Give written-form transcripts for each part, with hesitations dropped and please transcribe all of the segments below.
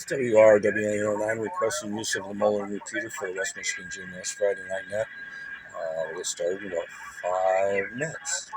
WRWN09 requesting use of the Muller repeater for West Michigan GMRS Friday Night Net. We'll get started in about 5 minutes.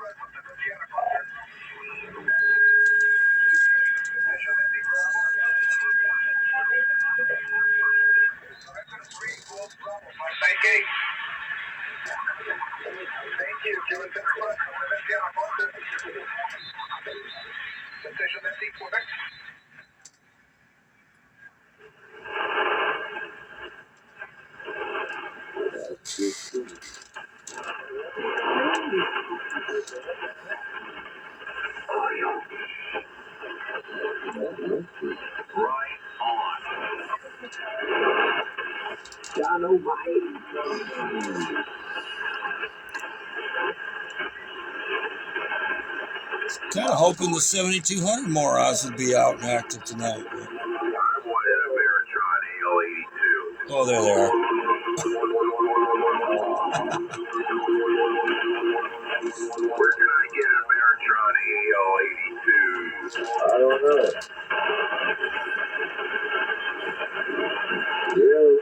Kind of hoping the 7200 morons would be out and active tonight. Oh, there they are. Where can I get a Veritron AL82? I don't know. Yeah.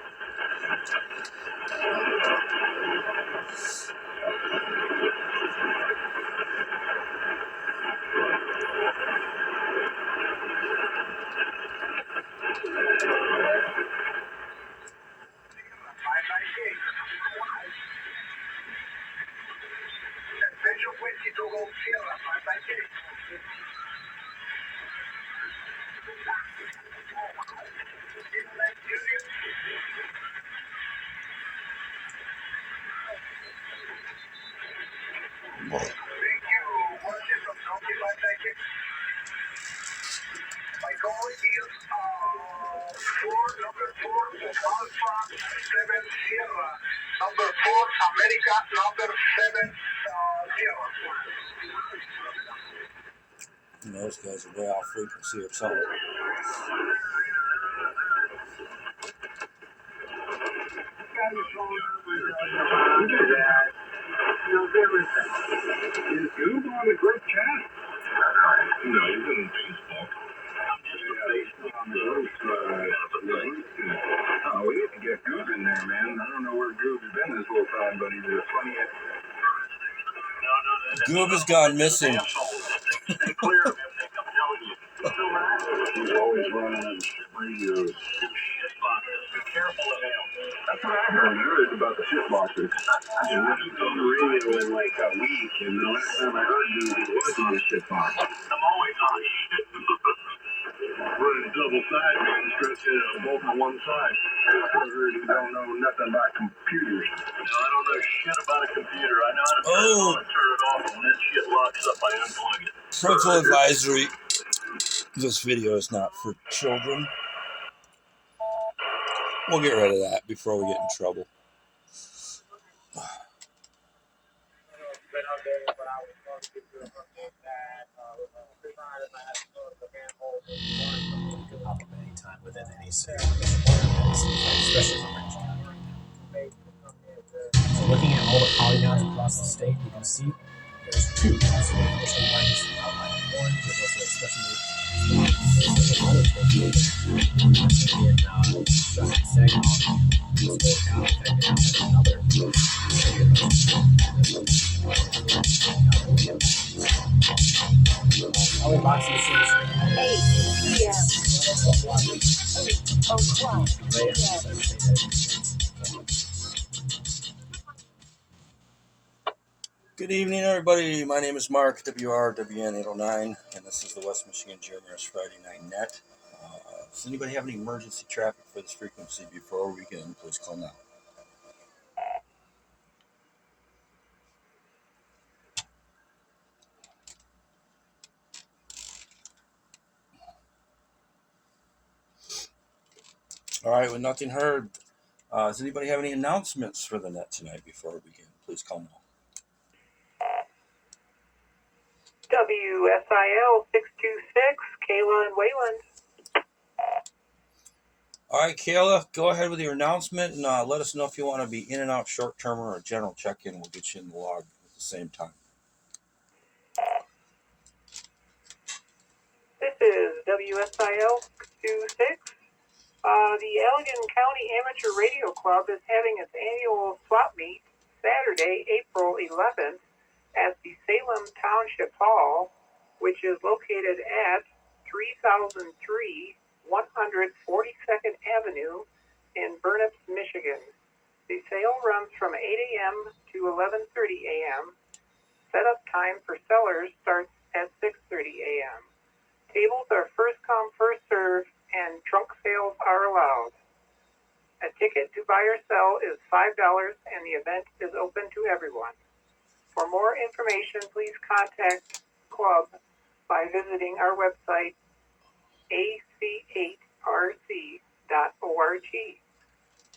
Those guys are way off frequency or something. Is Goob on the group chat? No, he's in Facebook. On the group, we need to get Goob in there, man. I don't know where Goob has been this whole time, but he's a funny. Goob has gone missing. He's always running on radios. That's what I heard about the shit boxes. He was on the radio in like a week, and the last time I heard you, he was on a shit box. I'm always on shit. Running double side, man, stretching both on one side. I heard you don't know nothing about computers. No, I don't know shit about a computer. I know how to turn it on and turn it off, and when that shit locks up, I unplug it. Parental advisory. This video is not for children. We'll get rid of that before we get in trouble. Anytime within any city, especially for Orange County. So looking at all the polygons across the state, you can see there's two. So the initial lines outlined in orange, there's also a special other boxes Good evening, everybody. My name is Mark, WRWN809, and this is the West Michigan GMRS Friday Night Net. Does anybody have any emergency traffic for this frequency before we begin? Please call now. All right, with nothing heard, does anybody have any announcements for the net tonight before we begin? Please call now. WSIL 626, Kayla and Wayland. All right, Kayla, go ahead with your announcement and let us know if you want to be in and out short term or a general check in. We'll get you in the log at the same time. This is WSIL 626. The Allegan County Amateur Radio Club is having its annual swap meet Saturday, April 11th at the Salem Township Hall, which is located at 3003 142nd Avenue in Burnips, Michigan. The sale runs from 8 a.m. to 11:30 a.m. Setup time for sellers starts at 6:30 a.m. Tables are first come, first served, and trunk sales are allowed. A ticket to buy or sell is $5, and the event is open to everyone. For more information, please contact the club by visiting our website, ac8rc.org.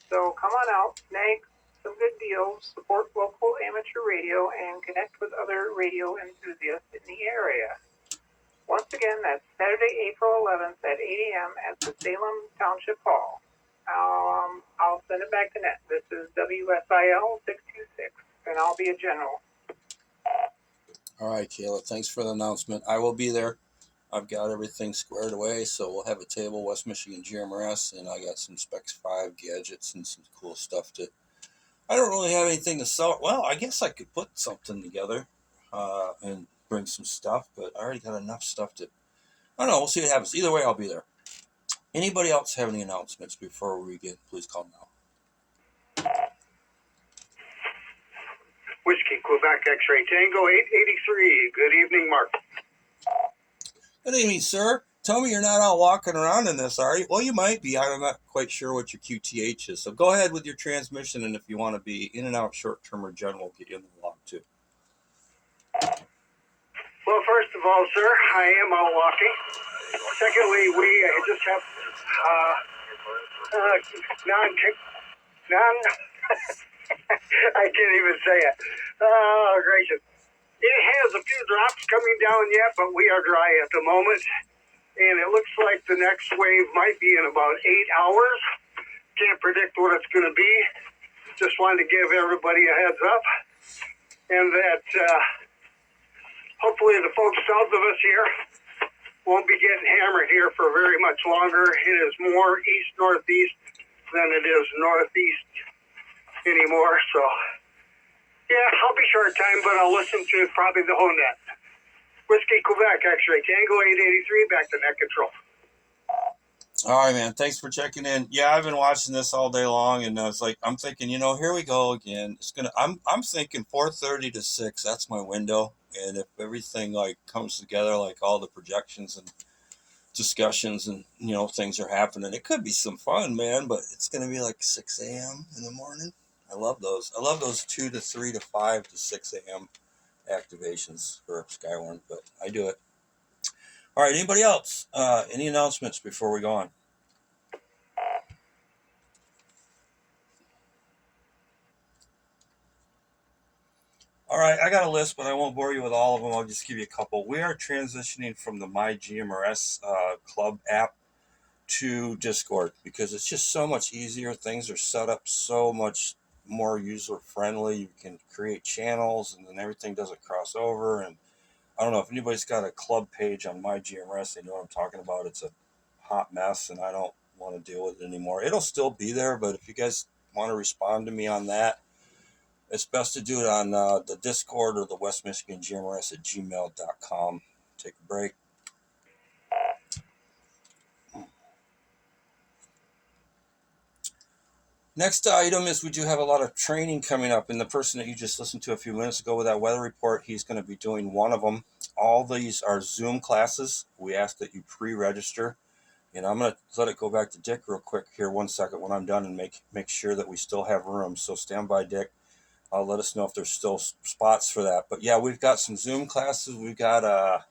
So come on out, snag some good deals, support local amateur radio, and connect with other radio enthusiasts in the area. Once again, that's Saturday, April 11th at 8 a.m. at the Salem Township Hall. I'll send it back to net. This is WSIL 626, and I'll be a general. All right, Kayla, thanks for the announcement. I will be there. I've got everything squared away, so we'll have a table, West Michigan GMRS, and I got some Specs 5 gadgets and some cool stuff to. I don't really have anything to sell. Well, I guess I could put something together and bring some stuff, but I already got enough stuff to. I don't know. We'll see what happens. Either way, I'll be there. Anybody else have any announcements before we begin? Please call now. Whiskey, Quebec, X-Ray Tango 883. Good evening, Mark. Good evening, sir. Tell me you're not out walking around in this, are you? Well, you might be. I'm not quite sure what your QTH is. So go ahead with your transmission, and if you want to be in and out short term or general, we'll get you in the log too. Well, first of all, sir, I am out walking. Secondly, we just have I can't even say it. Oh, gracious. It has a few drops coming down yet, but we are dry at the moment. And it looks like the next wave might be in about 8 hours. Can't predict what it's going to be. Just wanted to give everybody a heads up. And that hopefully the folks south of us here won't be getting hammered here for very much longer. It is more east-northeast than it is northeast anymore. So, yeah, I'll be short time, but I'll listen to probably the whole net. Whiskey, Quebec, X-Ray Tango 883, back to net control. All right, man. Thanks for checking in. Yeah, I've been watching this all day long, and it's like I'm thinking, here we go again. It's gonna. I'm thinking 4:30 to 6. That's my window, and if everything comes together, like all the projections and discussions and things are happening, it could be some fun, man. But it's gonna be like 6 a.m. in the morning. I love those. I love those 2 to 3 to 5 to 6 a.m. activations for Skywarn, but I do it. All right, anybody else? Any announcements before we go on? All right, I got a list, but I won't bore you with all of them. I'll just give you a couple. We are transitioning from the My GMRS club app to Discord because it's just so much easier. Things are set up so much more user friendly. You can create channels, and then everything doesn't cross over. And I don't know if anybody's got a club page on My GMRS. They know what I'm talking about. It's a hot mess, and I don't want to deal with it anymore. It'll still be there, but if you guys want to respond to me on that, it's best to do it on the Discord or the West Michigan GMRS at gmail.com. Take a break. Next item is we do have a lot of training coming up, and the person that you just listened to a few minutes ago with that weather report, he's going to be doing one of them. All these are Zoom classes. We ask that you pre-register, and I'm going to let it go back to Dick real quick here 1 second when I'm done and make sure that we still have room. So stand by, Dick. Let us know if there's still spots for that. But yeah, we've got some Zoom classes. We've got a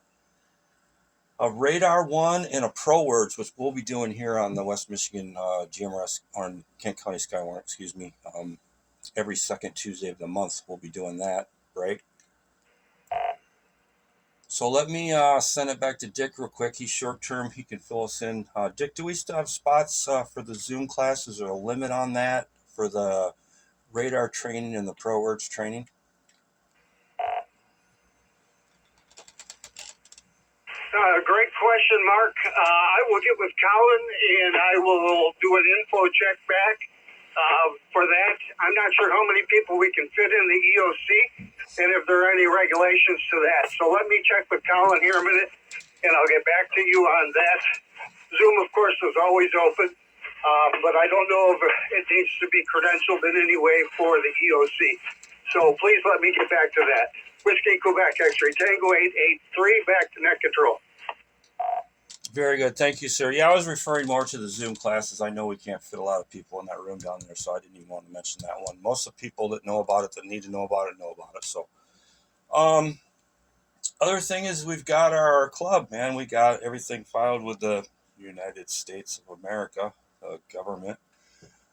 Radar 1 and a Pro Words, which we'll be doing here on the West Michigan GMRS, on Kent County Skywarn, excuse me. Every second Tuesday of the month, we'll be doing that, right? So let me send it back to Dick real quick. He's short term. He can fill us in. Dick, do we still have spots for the Zoom classes? Is there a limit on that for the radar training and the ProWords training? Great question, Mark. I will get with Colin and I will do an info check back for that. I'm not sure how many people we can fit in the EOC and if there are any regulations to that. So let me check with Colin here a minute and I'll get back to you on that. Zoom, of course, is always open, but I don't know if it needs to be credentialed in any way for the EOC. So please let me get back to that. Whiskey, Quebec, X-ray, Tango 883, back to net control. Very good. Thank you, sir. Yeah, I was referring more to the Zoom classes. I know we can't fit a lot of people in that room down there, so I didn't even want to mention that one. Most of the people that know about it, that need to know about it, know about it. So, other thing is we've got our club, man. We got everything filed with the United States of America, government,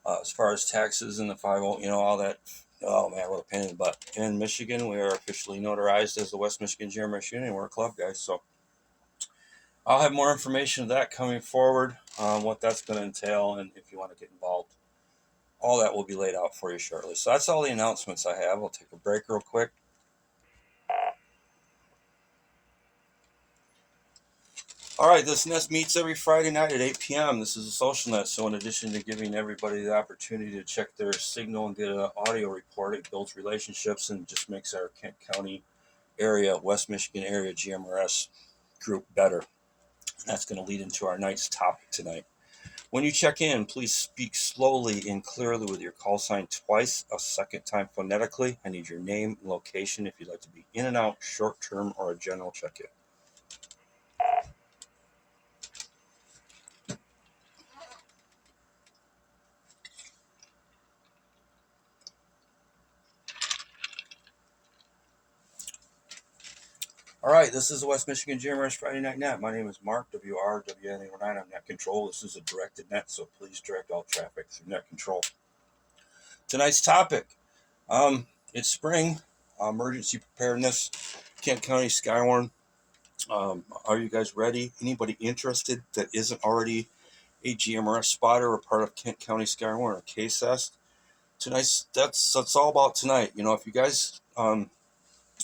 as far as taxes and the 50, all that. Oh, man, what a pain in the butt. In Michigan, we are officially notarized as the West Michigan GMRS Union. We're a club, guys, so I'll have more information of that coming forward, what that's going to entail, and if you want to get involved. All that will be laid out for you shortly. So that's all the announcements I have. We'll take a break real quick. All right, this nest meets every Friday night at 8 p.m. This is a social net, so in addition to giving everybody the opportunity to check their signal and get an audio report, it builds relationships and just makes our Kent County area, West Michigan area GMRS group better. That's going to lead into our night's topic tonight. When you check in, please speak slowly and clearly with your call sign twice, a second time phonetically. I need your name and location if you'd like to be in and out, short term, or a general check-in. All right, this is the West Michigan GMRS Friday Night Net. My name is Mark, WRWN809. I'm Net Control. This is a directed net, so please direct all traffic through Net Control. Tonight's topic, it's spring, emergency preparedness, Kent County, Skywarn. Are you guys ready? Anybody interested that isn't already a GMRS spotter or part of Kent County, Skywarn, or KSS? Tonight's that's all about tonight. If you guys,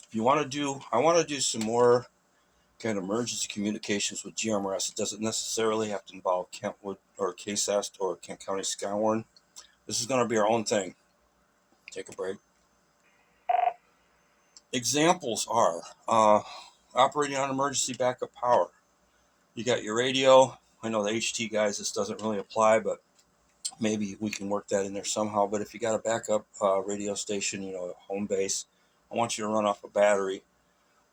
if you want to do, I want to do some more kind of emergency communications with GMRS. It doesn't necessarily have to involve Kentwood or KSS or Kent County, Skywarn. This is going to be our own thing. Take a break. Examples are operating on emergency backup power. You got your radio. I know the HT guys, this doesn't really apply, but maybe we can work that in there somehow. But if you got a backup radio station, a home base, I want you to run off a battery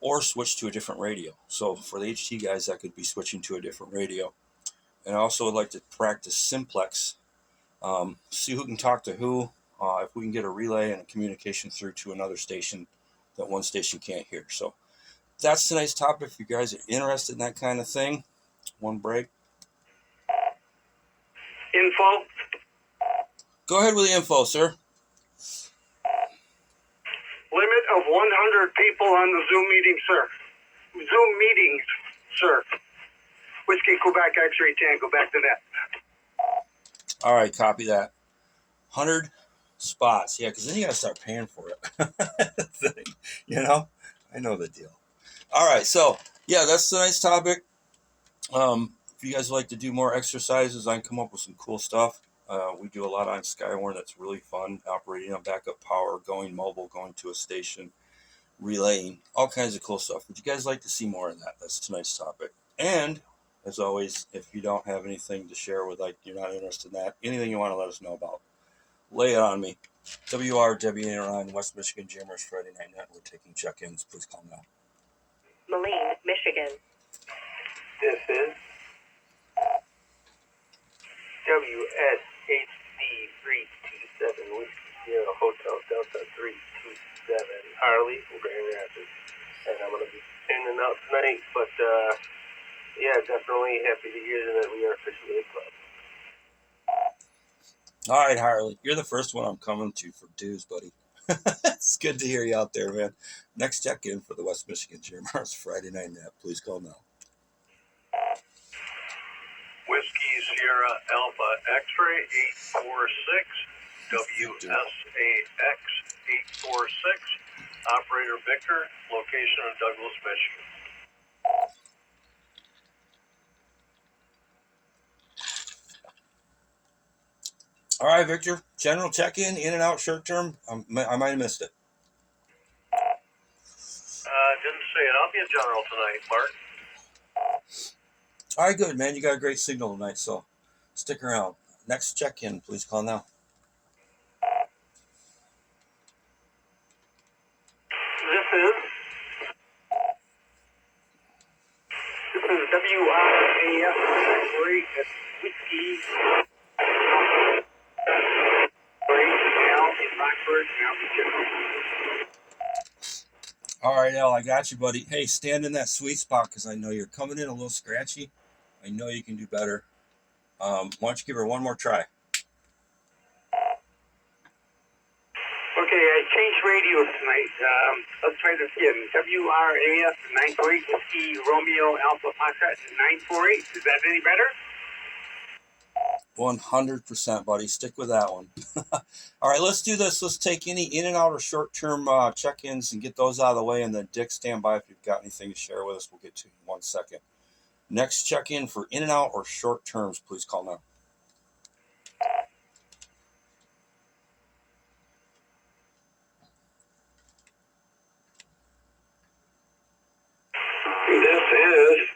or switch to a different radio. So for the HT guys, that could be switching to a different radio. And I also would like to practice simplex, see who can talk to who, if we can get a relay and a communication through to another station that one station can't hear. So that's tonight's topic. If you guys are interested in that kind of thing, one break. Info. Go ahead with the info, sir. Limit of 100 people on the Zoom meeting, sir. Zoom meetings, sir. Whiskey, Quebec, X-ray, Tango, back to net. All right, copy that. 100 spots. Yeah, because then you got to start paying for it. I know the deal. All right, so, yeah, that's tonight's topic. If you guys like to do more exercises, I can come up with some cool stuff. We do a lot on Skywarn that's really fun, operating on backup power, going mobile, going to a station, relaying, all kinds of cool stuff. Would you guys like to see more of that? That's tonight's topic. And, as always, if you don't have anything to share with, you're not interested in that, anything you want to let us know about, lay it on me. WRWN9, West Michigan GMRS Friday Night Net. We're taking check-ins. Please call now. Moline, Michigan. This is WSHD327 Whiskey Sierra Hotel Delta 327 Harley from Grand Rapids. And I'm going to be sending out tonight, but definitely happy to hear that we are officially a club. All right, Harley, you're the first one I'm coming to for dues, buddy. It's good to hear you out there, man. Next check-in for the West Michigan GMRS Friday Night Net. Please call now. Whiskey Sierra Alpha X-ray 846, WSAX 846, Operator Victor, location in Douglas, Michigan. All right, Victor. General check-in, in and out, short term. I might have missed it. Didn't say it. I'll be a general tonight, Mark. All right, good, man. You got a great signal tonight, so stick around. Next check-in, please call now. This is WRAF Great Whiskey. All right, Al, I got you, buddy. Hey, stand in that sweet spot because I know you're coming in a little scratchy. I know you can do better. Why don't you give her one more try? Okay, I changed radios tonight. Let's try this again. WRAF 948 Whiskey Romeo Alpha Foxtrot 948. Is that any better? 100%, buddy. Stick with that one. All right, let's do this. Let's take any in and out or short-term check-ins and get those out of the way. And then, Dick, stand by if you've got anything to share with us. We'll get to you in 1 second. Next check-in for in and out or short terms, please call now. This is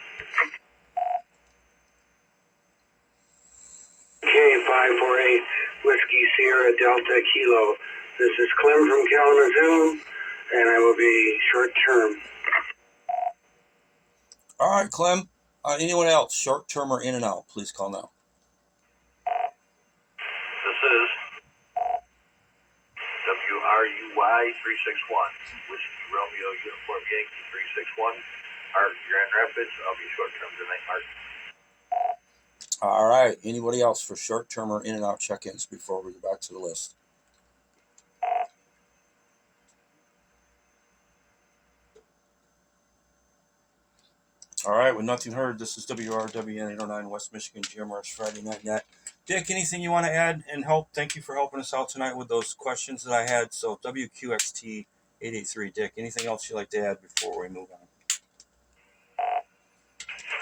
K548 Whiskey Sierra Delta Kilo. This is Clem from Kalamazoo, and I will be short term. All right, Clem. Anyone else, short term or in and out, please call now. This is WRUY 361 Whiskey Romeo Uniform Yankee 361. Art Grand Rapids. I'll be short term tonight, Mark. All right. Anybody else for short term or in and out check-ins before we go back to the list? All right. With nothing heard, this is WRWN 809 West Michigan GMRS Friday Night Net. Dick, anything you want to add and help? Thank you for helping us out tonight with those questions that I had. So WQXT 883, Dick, anything else you'd like to add before we move on?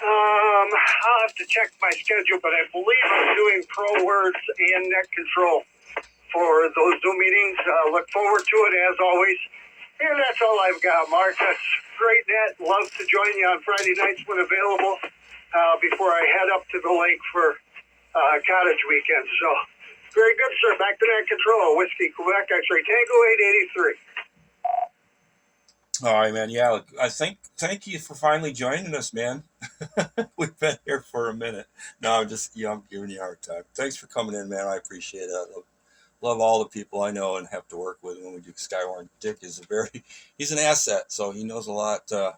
I'll have to check my schedule, but I believe I'm doing Pro Words and Net Control for those Zoom meetings. Look forward to it as always. And that's all I've got, Mark. That's great, Net. Love to join you on Friday nights when available before I head up to the lake for cottage weekend. So, very good, sir. Back to Net Control. Whiskey Quebec X-Ray Tango 883. All right, man. Yeah, thank you for finally joining us, man. We've been here for a minute. No, I'm giving you a hard time. Thanks for coming in, man. I appreciate it. I love all the people I know and have to work with when we do Skywarn. Dick is he's an asset, so he knows a lot, and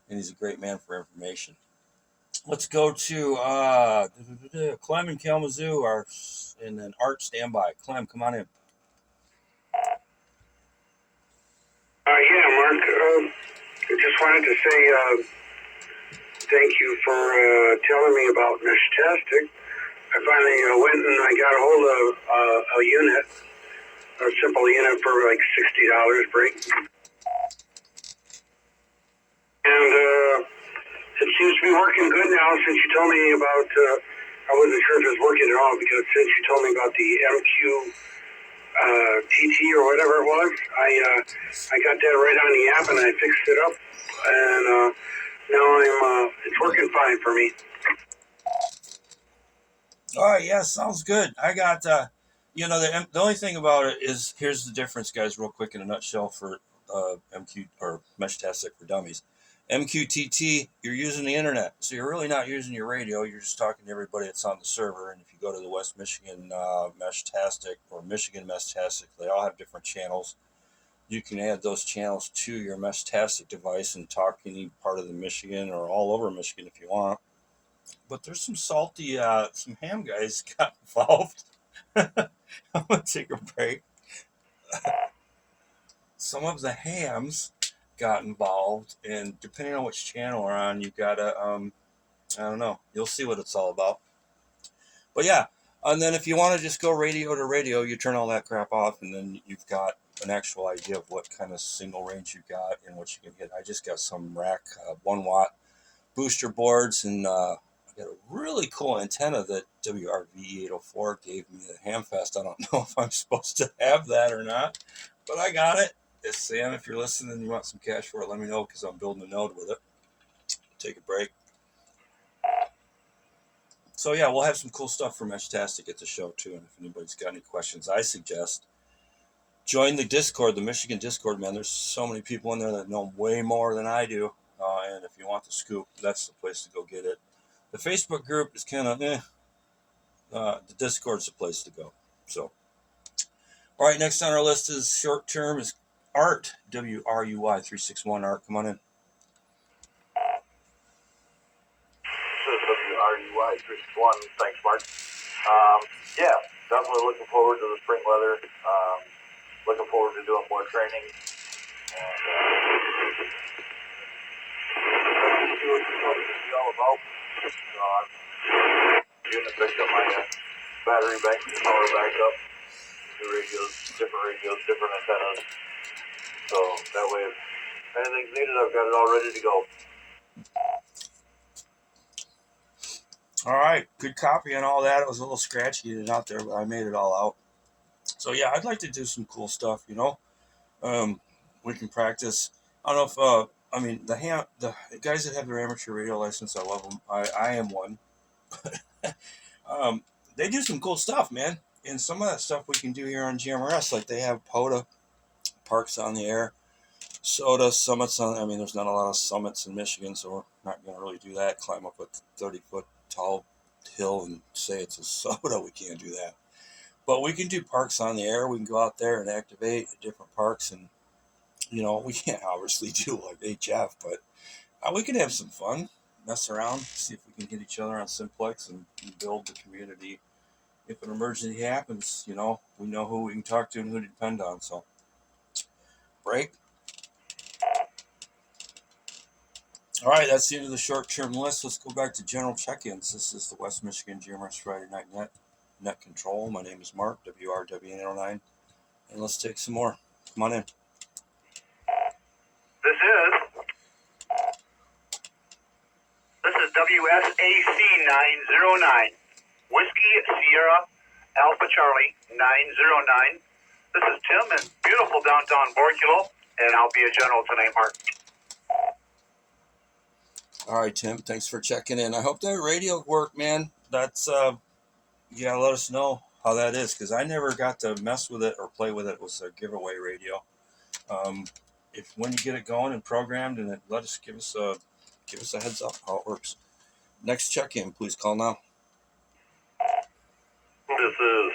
he's a great man for information. Let's go to Clem and Kalamazoo, and then Art standby. Clem, come on in. Yeah, Mark. I just wanted to say thank you for telling me about Meshtastic. I finally went and I got a hold of a unit, a simple unit for like $60 break. And it seems to be working good now since you told me about, I wasn't sure if it was working at all because since you told me about the MQ TT or whatever it was, I got that right on the app and I fixed it up, and now it's working fine for me. All right, yeah, sounds good. I got the only thing about it is here's the difference, guys, real quick in a nutshell for MQ or Meshtastic for Dummies. MQTT, you're using the internet, so you're really not using your radio. You're just talking to everybody that's on the server. And if you go to the West Michigan Meshtastic or Michigan Meshtastic, they all have different channels. You can add those channels to your Meshtastic device and talk any part of the Michigan or all over Michigan if you want. But there's some salty, some ham guys got involved. I'm gonna take a break. some of the hams got involved, and depending on which channel we're on, you gotta I don't know. You'll see what it's all about. But yeah, and then if you want to just go radio to radio, you turn all that crap off, and then you've got an actual idea of what kind of single range you got and what you can hit. I just got some rack 1 watt booster boards, and I got a really cool antenna that WRV804 gave me at Hamfest. I don't know if I'm supposed to have that or not, but I got it. It's Sam. If you're listening and you want some cash for it, let me know, because I'm building a node with it. Take a break. So yeah, we'll have some cool stuff for Meshtastic at the show too. And if anybody's got any questions, I suggest join the Discord, the Michigan Discord, man. There's so many people in there that know way more than I do. And if you want the scoop, that's the place to go get it. The Facebook group is kind of the Discord's the place to go. So, all right, next on our list is short term is Art, WRUY 361. Art, come on in. WRUY 361. Thanks, Mark. Yeah, definitely looking forward to the spring weather. Looking forward to doing more training. And see what it's all about. So I'm going to pick up my battery bank, power back up, new radios, different antennas. So that way, if anything's needed, I've got it all ready to go. All right, good copy and all that. It was a little scratchy getting out there, but I made it all out. So yeah, I'd like to do some cool stuff, you know. We can practice. I don't know if the guys that have their amateur radio license, I love them. I am one. They do some cool stuff, man. And some of that stuff we can do here on GMRS, like they have POTA parks on the air, SOTA summits on. I mean, there's not a lot of summits in Michigan, so we're not going to really do that. Climb up a 30-foot tall hill and say it's a SOTA. We can't do that. But we can do parks on the air. We can go out there and activate at different parks, and you know, we can't obviously do like HF, but we can have some fun, mess around, see if we can get each other on Simplex and build the community. If an emergency happens, you know, we know who we can talk to and who to depend on. So, break. All right, that's the end of the short-term list. Let's go back to general check-ins. This is the West Michigan GMRS Friday Night Net Control. My name is Mark, WRW809, and let's take some more. Come on in. This is WSAC 909, Whiskey Sierra Alpha Charlie 909. This is Tim in beautiful downtown Borculo, and I'll be a general tonight, Mark. All right, Tim, thanks for checking in. I hope that radio worked, man. That's, you gotta let us know how that is, because I never got to mess with it or play with it. It was a giveaway radio. If when you get it going and programmed, and it, give us a heads up how it works. Next check-in, please call now. This is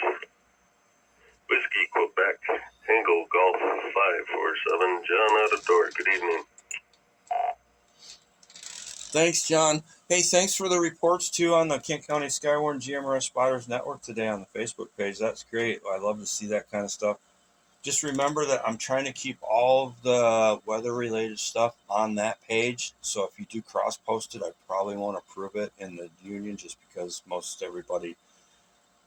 Whiskey Quebec, Tango Golf 547, John out of door. Good evening. Thanks, John. Hey, thanks for the reports, too, on the Kent County Skywarn GMRS Spotters Network today on the Facebook page. That's great. I love to see that kind of stuff. Just remember that I'm trying to keep all of the weather-related stuff on that page. So if you do cross-post it, I probably won't approve it in the union, just because most everybody,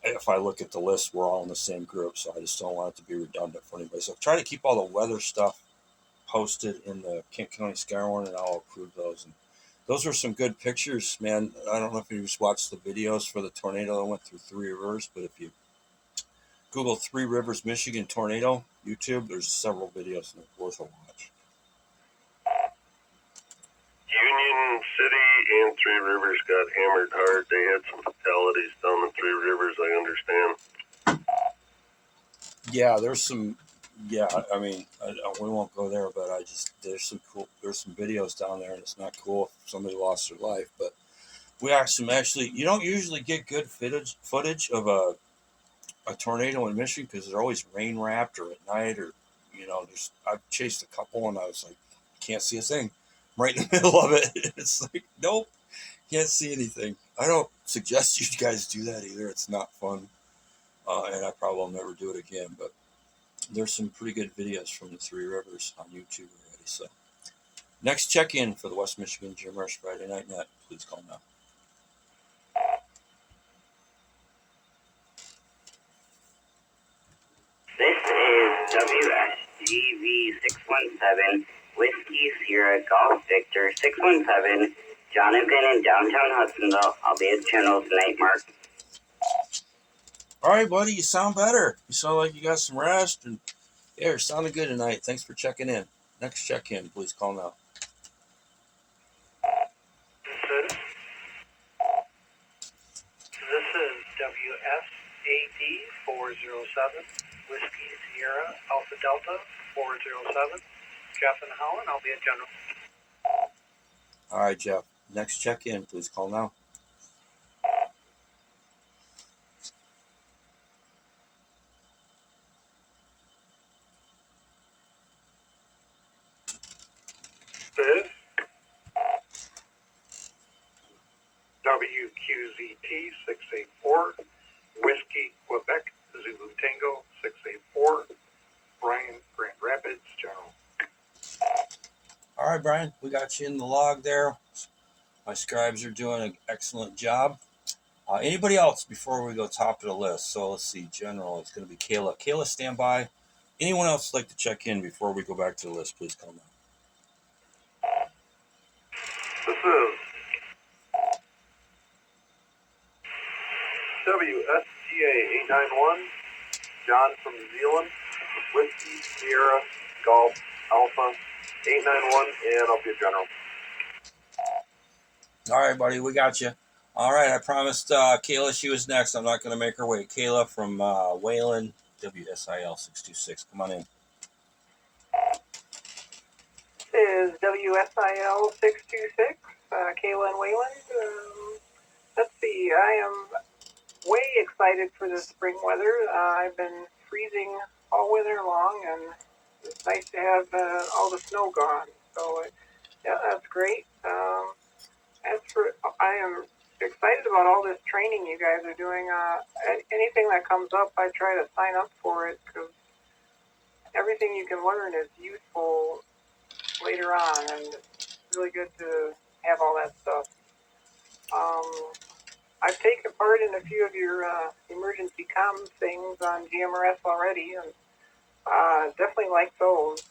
if I look at the list, we're all in the same group. So I just don't want it to be redundant for anybody. So try to keep all the weather stuff posted in the Kent County Skywarn, and I'll approve those. And those were some good pictures, man. I don't know if you just watched the videos for the tornado that went through Three Rivers, but if you Google Three Rivers, Michigan tornado, YouTube, there's several videos and it's worth a watch. Union City and Three Rivers got hammered hard. They had some fatalities down in Three Rivers, I understand. Yeah, there's some. Yeah, I mean, we won't go there, but there's some videos down there, and it's not cool if somebody lost their life. But we have some actually. You don't usually get good footage of a tornado in Michigan because they're always rain wrapped or at night, or you know, I've chased a couple and I was like, can't see a thing. I'm right in the middle of it. It's like, nope, can't see anything. I don't suggest you guys do that either. It's not fun, and I probably will never do it again. But there's some pretty good videos from the Three Rivers on YouTube already. So next check-in for the West Michigan GMRS Friday Night Net, please call now. This is WSGV 617, Whiskey Sierra Golf Victor 617, Jonathan in downtown Hudsonville. I'll be at the channel tonight, Mark. All right, buddy, you sound better. You sound like you got some rest, and yeah, you're sounding good tonight. Thanks for checking in. Next check-in, please call now. This is WSAD 407, Whiskey Sierra Alpha Delta 407. Jeff and Helen, I'll be at General. All right, Jeff. Next check-in, please call now. This WQZT 684, Whiskey Quebec Zulu Tango 684, Brian, Grand Rapids, General. All right, Brian, we got you in the log there. My scribes are doing an excellent job. Anybody else before we go top of the list? So let's see, General, it's going to be Kayla. Kayla, stand by. Anyone else like to check in before we go back to the list? Please call now. This is WSTA 891, John from New Zealand, Whiskey Sierra Golf Alpha 891, and I'll be a General. All right, buddy, we got you. All right, I promised Kayla she was next. I'm not going to make her wait. Kayla from Wayland, WSIL 626. Come on in. This is WSIL 626, Kayla and Wayland. Let's see, I am way excited for the spring weather. I've been freezing all winter long, and it's nice to have all the snow gone. So, yeah, that's great. I am excited about all this training you guys are doing. Anything that comes up, I try to sign up for it because everything you can learn is useful later on, and it's really good to have all that stuff. I've taken part in a few of your emergency comms things on GMRS already, and definitely like those.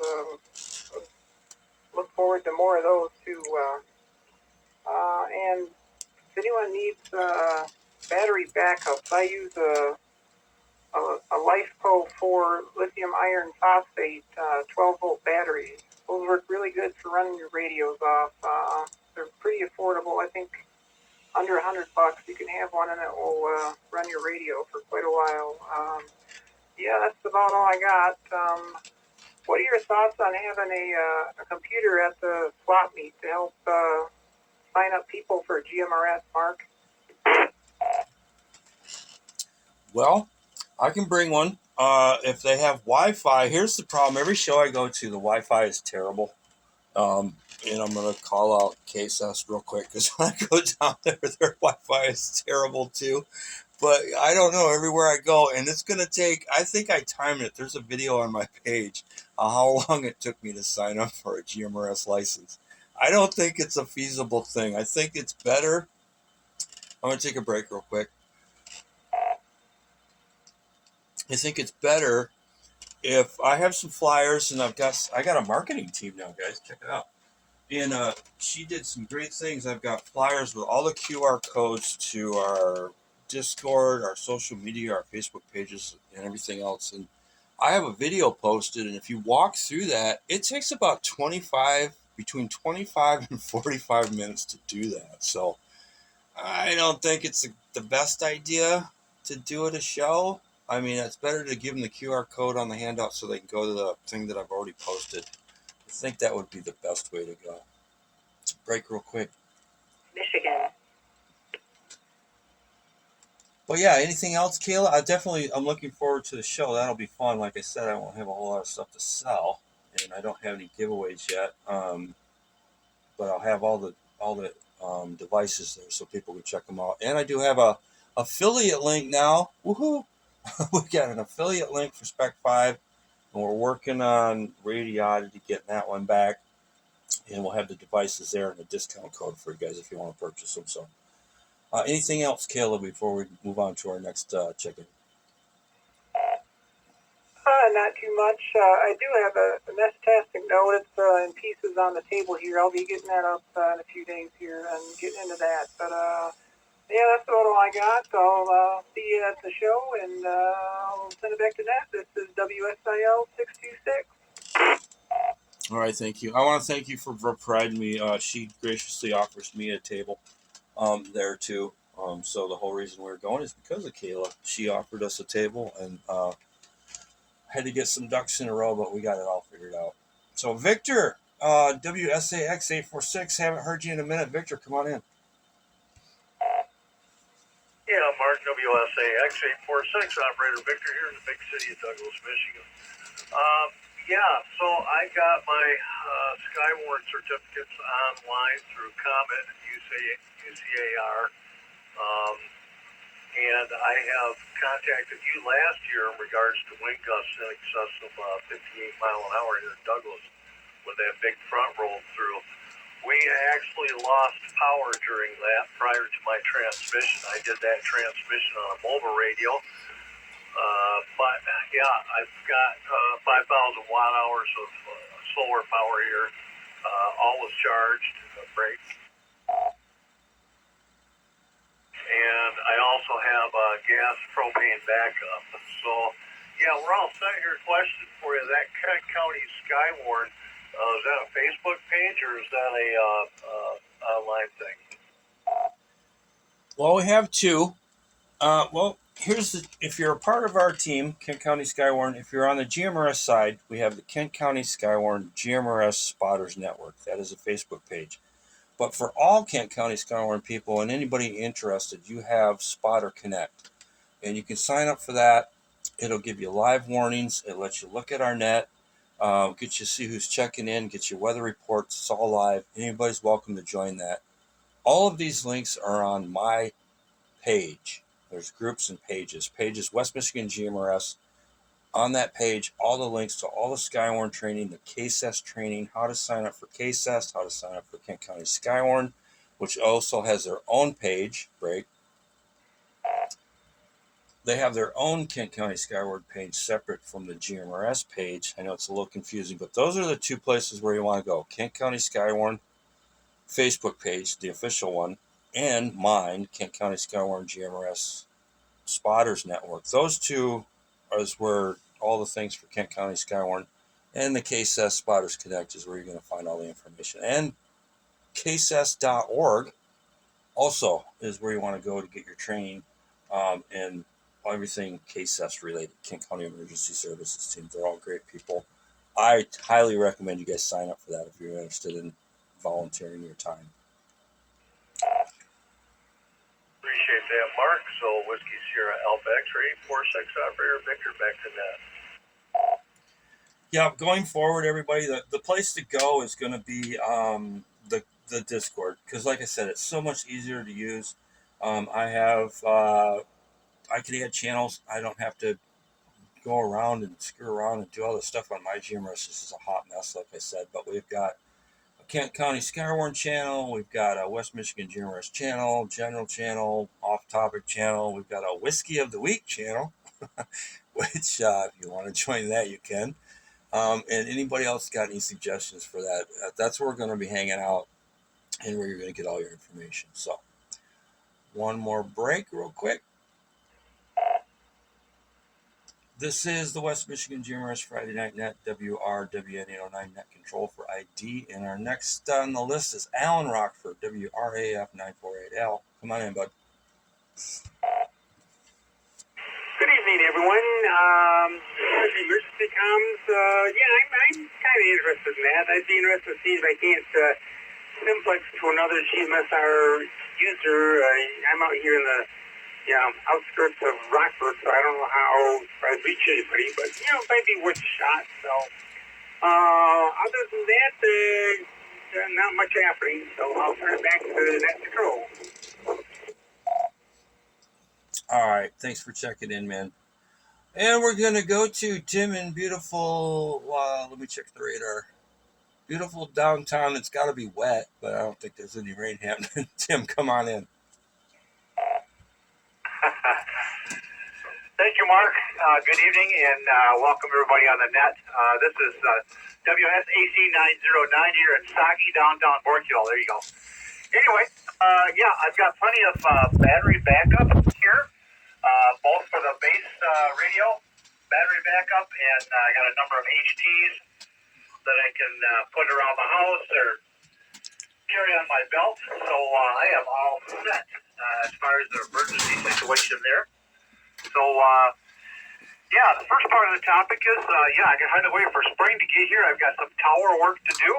Look forward to more of those too. And if anyone needs battery backups, I use a LifePo 4 lithium iron phosphate 12-volt batteries. Those work really good for running your radios off. They're pretty affordable. I think under $100 you can have one, and it will run your radio for quite a while. Yeah, that's about all I got. What are your thoughts on having a computer at the swap meet to help sign up people for GMRS, Mark? Well, I can bring one. If they have Wi-Fi, here's the problem. Every show I go to, the Wi-Fi is terrible. And I'm going to call out KSS real quick because when I go down there, their Wi-Fi is terrible too. But I don't know, everywhere I go, and it's going to take, I think I timed it. There's a video on my page on how long it took me to sign up for a GMRS license. I don't think it's a feasible thing. I think it's better. I'm going to take a break real quick. I think it's better if I have some flyers, and I got a marketing team now, guys. Check it out. And she did some great things. I've got flyers with all the QR codes to our Discord, our social media, our Facebook pages, and everything else. And I have a video posted, and if you walk through that, it takes about between 25 and 45 minutes to do that. So I don't think it's the best idea to do at a show. I mean, it's better to give them the QR code on the handout so they can go to the thing that I've already posted. I think that would be the best way to go. Let's break real quick. Michigan. But yeah, anything else, Kayla? I'm looking forward to the show. That'll be fun. Like I said, I won't have a whole lot of stuff to sell, and I don't have any giveaways yet. But I'll have all the devices there so people can check them out. And I do have a affiliate link now. Woohoo! We got an affiliate link for Spec 5. And we're working on Radiati getting that one back. And we'll have the devices there and a discount code for you guys if you want to purchase them. So, anything else, Caleb, before we move on to our next check-in? Not too much. I do have a mesh testing note. It's in pieces on the table here. I'll be getting that up in a few days here and getting into that. But yeah, that's about all I got. So I'll see you at the show, and I'll send it back to Nat. This is WSIL 626. All right, thank you. I want to thank you for providing me. She graciously offers me a table there too. So the whole reason we were going is because of Kayla. She offered us a table, and had to get some ducks in a row, but we got it all figured out. So Victor, WSAX 846. Haven't heard you in a minute. Victor, come on in. Yeah, Mark, WSAX 846, operator Victor here in the big city of Douglas, Michigan. Yeah, so I got my Skywarn certificates online through Comet and UCAR. And I have contacted you last year in regards to wind gusts in excess of 58 mile an hour here in Douglas when that big front rolled through. We actually lost power during that prior to my transmission. I did that transmission on a mobile radio. But yeah, I've got 5,000 watt hours of solar power here. All was charged, break. And I also have gas propane backup. So yeah, we're all set here. Question for you: that Kent County Skywarn, is that a Facebook page or is that a online thing? Well, we have two. Well, if you're a part of our team, Kent County Skywarn, if you're on the GMRS side, we have the Kent County Skywarn GMRS Spotters Network. That is a Facebook page. But for all Kent County Skywarn people and anybody interested, you have Spotter Connect. And you can sign up for that. It'll give you live warnings. It lets you look at our net, get you to see who's checking in, get you weather reports. It's all live. Anybody's welcome to join that. All of these links are on my page. There's groups and pages. Pages West Michigan GMRS. On that page, all the links to all the Skywarn training, the KSS training, how to sign up for KSS, how to sign up for Kent County Skywarn, which also has their own page, break. They have their own Kent County Skywarn page separate from the GMRS page. I know it's a little confusing, but those are the two places where you want to go. Kent County Skywarn Facebook page, the official one, and mine, Kent County Skywarn GMRS Spotters Network. Those two is where all the things for Kent County Skywarn and the KSS Spotters Connect is where you're going to find all the information. And KSS.org also is where you want to go to get your training and everything KSS related, Kent County Emergency Services team. They're all great people. I highly recommend you guys sign up for that if you're interested in volunteering your time. Appreciate that, Mark. So Whiskey Sierra Alpha X-ray 846, operator Victor, back to that. Yeah, going forward, everybody, the place to go is going to be the Discord, because like I said, it's so much easier to use. I can add channels. I don't have to go around and screw around and do all this stuff on my GMRS. This is a hot mess, like I said, but we've got a Kent County Skywarn channel. We've got a West Michigan GMRS channel, general channel, off-topic channel. We've got a Whiskey of the Week channel, which if you want to join that, you can. And anybody else got any suggestions for that? That's where we're going to be hanging out and where you're going to get all your information. So, one more break, real quick. This is the West Michigan GMRS Friday Night Net, WRWN 809 Net Control for ID. And our next on the list is Alan Rockford, WRAF 948L. Come on in, bud. Good evening, everyone. As emergency comes, I'm kind of interested in that. I'd be interested to see if I can't simplex to another GMSR user. I'm out here in the outskirts of Rockford, so I don't know how I'd reach anybody, but it might be worth a shot. So, other than that, not much happening. So I'll turn it back to Net Control. All right, thanks for checking in, man. And we're going to go to Tim in beautiful, let me check the radar. Beautiful downtown. It's got to be wet, but I don't think there's any rain happening. Tim, come on in. Thank you, Mark. Good evening, and welcome everybody on the net. This is WSAC 909 here in Sagi, downtown Borkhill. There you go. Anyway, yeah, I've got plenty of battery backup here, both for the base radio battery backup, and I got a number of HTs that I can put around the house or carry on my belt. So I am all set as far as the emergency situation there. So, yeah, the first part of the topic is, I can hardly wait for spring to get here. I've got some tower work to do.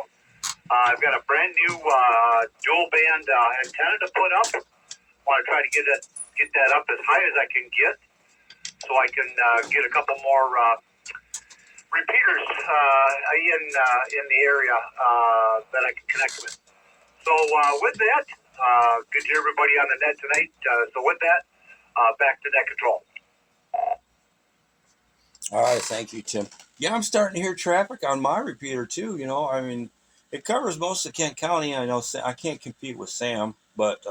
I've got a brand new dual band antenna to put up. I want to try to get that up as high as I can get, so I can get a couple more repeaters in the area that I can connect with. So with that, good to everybody on the net tonight. So with that, back to net control. All right, thank you, Tim. Yeah, I'm starting to hear traffic on my repeater too. I mean, it covers most of Kent County. I know I can't compete with Sam, but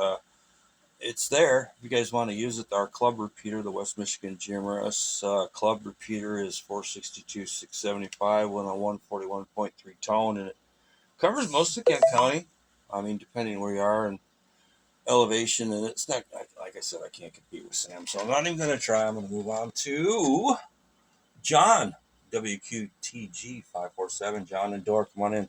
it's there. If you guys want to use it, our club repeater, the West Michigan GMRS club repeater, is 462 675 101 41.3 tone, and it covers most of Kent County. I mean, depending where you are and elevation, and it's not like I said, I can't compete with Sam, so I'm not even going to try. I'm going to move on to John, WQTG 547. John and Dor, come on in.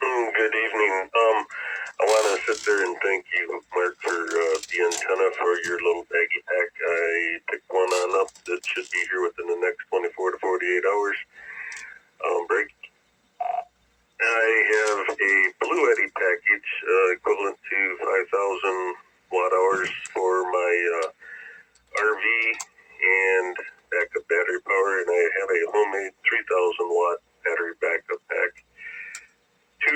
Good evening. I want to sit there and thank you, Mark, for the antenna for your little baggy pack. I picked one on up that should be here within the next 24 to 48 hours. Break. I have a Blue Eddy package equivalent to 5,000 watt hours for my RV and backup battery power, and I have a homemade 3,000 watt battery backup pack. 2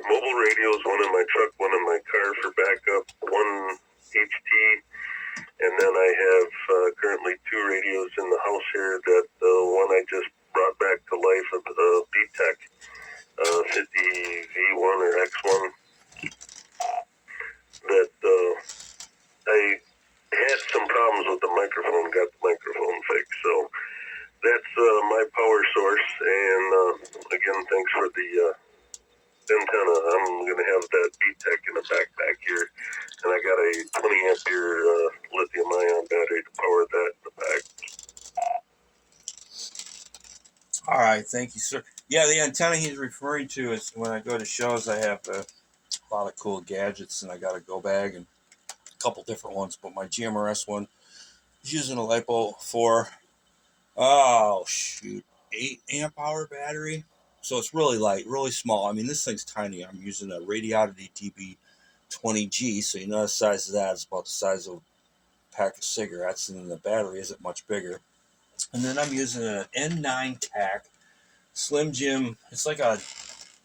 mobile radios, one in my truck, one in my car for backup, 1 HT, and then I have currently 2 radios in the house here. That one I just brought back to life, of the BTEC 50V1 or X1, that I had some problems with the microphone, got the microphone fixed. So that's my power source, and again, thanks for the antenna. I'm going to have that BTEC in the backpack here, and I got a 20 ampere lithium ion battery to power that in the back. All right, thank you, sir. Yeah, the antenna he's referring to is when I go to shows, I have a lot of cool gadgets, and I got a go bag and a couple different ones, but my GMRS one is using a LiPo 4, 8 amp hour battery. So it's really light, really small. I mean, this thing's tiny. I'm using a Radiolity DB20G, so you know the size of that. It's about the size of a pack of cigarettes, and then the battery isn't much bigger. And then I'm using an N9 TAC Slim Jim. It's like a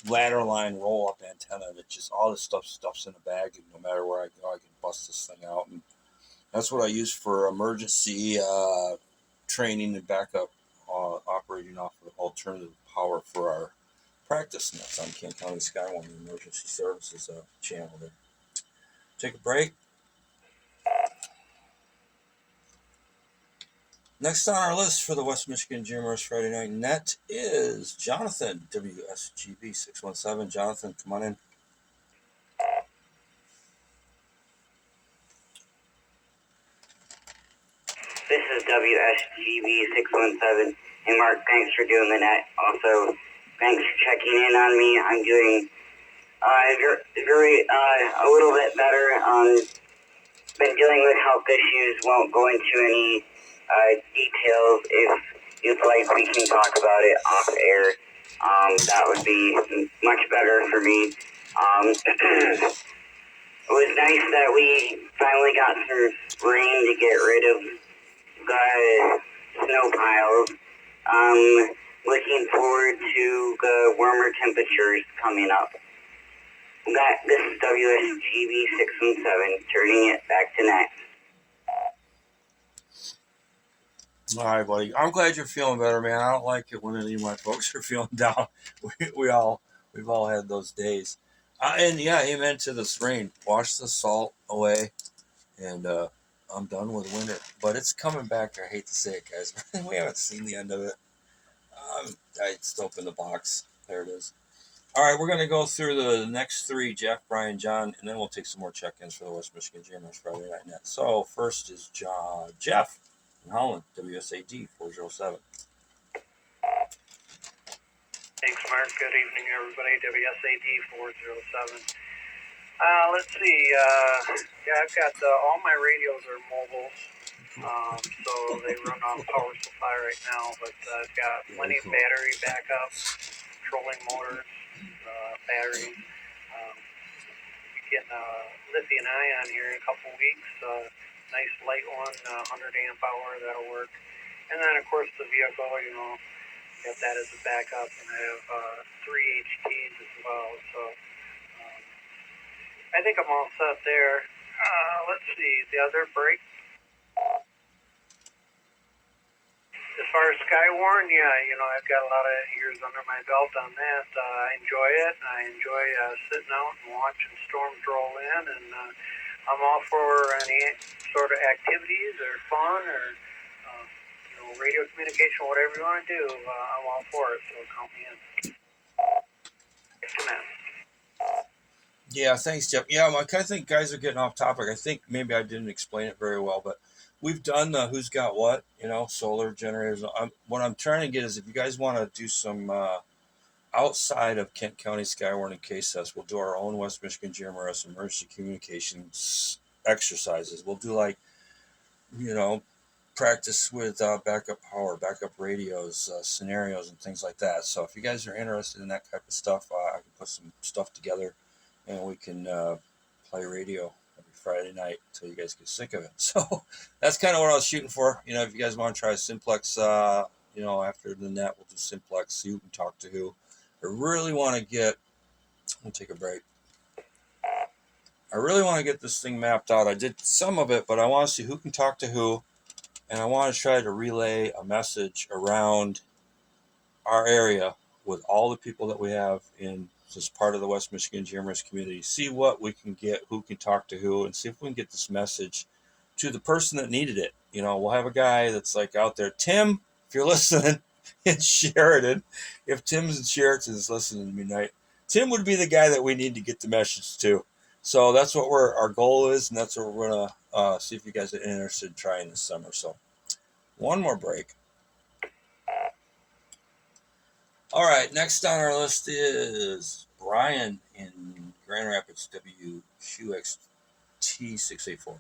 ladder line roll up antenna, and it just all this stuff's in a bag, and no matter where I go, I can bust this thing out. And that's what I use for emergency training and backup, operating off of alternative power for our practice nets on Kent County Skyline Emergency Services channel there. Take a break. Next on our list for the West Michigan GMRS Friday Night Net is Jonathan, WSGB 617. Jonathan, come on in. This is WSGB 617. Hey, Mark, thanks for doing the net. Also, thanks for checking in on me. I'm doing a little bit better. Been dealing with health issues. Won't go into any details. If you'd like, we can talk about it off air. That would be much better for me. It was nice that we finally got some rain to get rid of the snow piles. Looking forward to the warmer temperatures coming up. This is WSGB 617, turning it back to net. All right, buddy. I'm glad you're feeling better, man. I don't like it when any of my folks are feeling down. We've all had those days. And yeah, amen to this rain. Wash the salt away, and I'm done with winter. But it's coming back. I hate to say it, guys. We haven't seen the end of it. I just opened the box. There it is. All right, we're going to go through the next three, Jeff, Brian, John, and then we'll take some more check-ins for the West Michigan GMRS Friday Night Net. So first is Jeff in Holland, WSAD 407. Thanks, Mark. Good evening, everybody. WSAD 407. Let's see. Yeah, I've got all my radios are mobiles, so they run on power supply right now. But I've got plenty of battery backup, trolling motors, batteries. Getting a lithium ion here in a couple weeks. Nice light one, 100 amp hour. That'll work. And then, of course, the vehicle. Got that as a backup, and I have 3 HTs as well. So I think I'm all set there. Let's see, the other break. As far as Skywarn, yeah, I've got a lot of years under my belt on that. I enjoy it. I enjoy sitting out and watching storms roll in, and I'm all for any sort of activities or fun or radio communication, whatever you want to do. I'm all for it, so count me in. Yeah, thanks, Jeff. Yeah, I kind of think guys are getting off topic. I think maybe I didn't explain it very well, but we've done the who's got what, solar generators. What I'm trying to get is if you guys want to do some outside of Kent County Skywarn and KSS, we'll do our own West Michigan GMRS emergency communications exercises. We'll do practice with backup power, backup radios, scenarios, and things like that. So if you guys are interested in that type of stuff, I can put some stuff together, and we can play radio every Friday night until you guys get sick of it. So that's kind of what I was shooting for. If you guys want to try Simplex, after the net, we'll do Simplex, see who can talk to who. I really want to get, we'll take a break. I really want to get this thing mapped out. I did some of it, but I want to see who can talk to who. And I want to try to relay a message around our area with all the people that we have in this part of the West Michigan GMRS community. See what we can get, who can talk to who, and see if we can get this message to the person that needed it. We'll have a guy that's out there. Tim, if you're listening in Sheridan, if Tim's in Sheridan is listening to me tonight, Tim would be the guy that we need to get the message to. So that's what our goal is, and that's what we're going to see if you guys are interested in trying this summer. So one more break. All right, next on our list is Brian in Grand Rapids, WQXT684.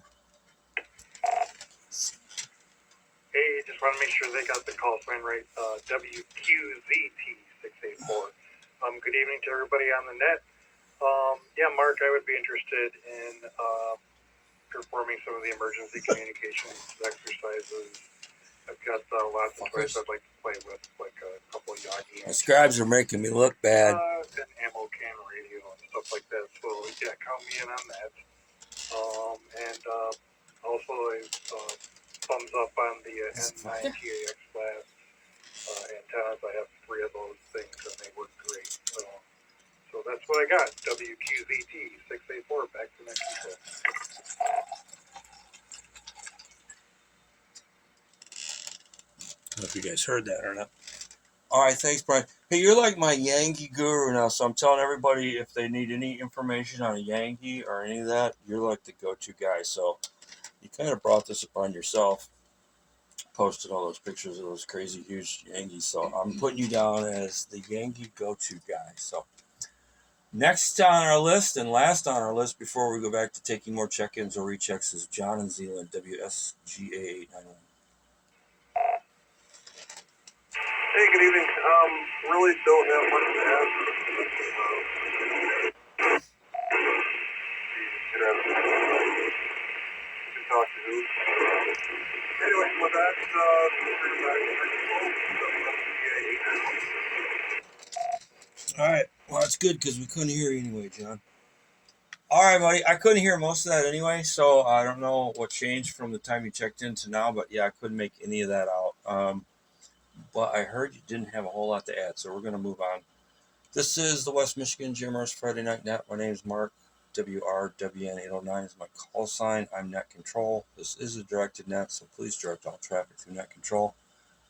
Hey, just want to make sure they got the call sign right. WQZT684. Good evening to everybody on the net. Yeah, Mark, I would be interested in performing some of the emergency communications exercises. I've got lots of toys I'd like to play with, like a couple of Yagi. The scribes are making me look bad. An ammo can radio and stuff like that. So, yeah, count me in on that. And also a thumbs up on the N9 TAX class antennas. I have 3 of those things, and they work great. So that's what I got. WQVT684. Back to next show. I don't know if you guys heard that or not. All right, thanks, Brian. Hey, you're like my Yankee guru now, so I'm telling everybody if they need any information on a Yankee or any of that, you're like the go-to guy. So you kind of brought this upon yourself, posted all those pictures of those crazy huge Yankees. So I'm putting you down as the Yankee go-to guy. So next on our list and last on our list before we go back to taking more check-ins or rechecks is John in Zealand, WSGA891. Hey, good evening. Really don't have much to add. You can talk to who. Anyway, with that, All right. Well, that's good because we couldn't hear you anyway, John. All right, buddy. I couldn't hear most of that anyway, so I don't know what changed from the time you checked in to now, but yeah, I couldn't make any of that out. But I heard you didn't have a whole lot to add, so we're going to move on. This is the West Michigan GMRS Friday Night Net. My name is Mark. WRWN809 is my call sign. I'm net control. This is a directed net, so please direct all traffic through net control.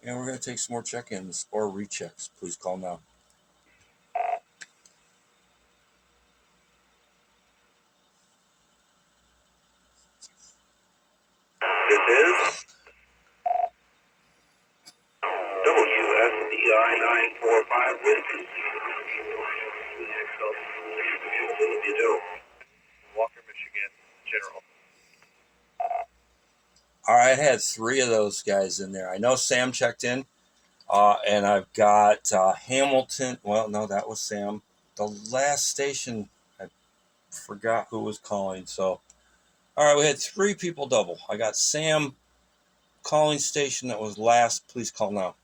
And we're going to take some more check-ins or rechecks. Please call now. This is WSDI 945 Whiskey. Walker, Michigan, General. All right, I had 3 of those guys in there. I know Sam checked in, and I've got Hamilton. Well, no, that was Sam. The last station, I forgot who was calling. So, all right, we had 3 people double. I got Sam calling station that was last. Please call now.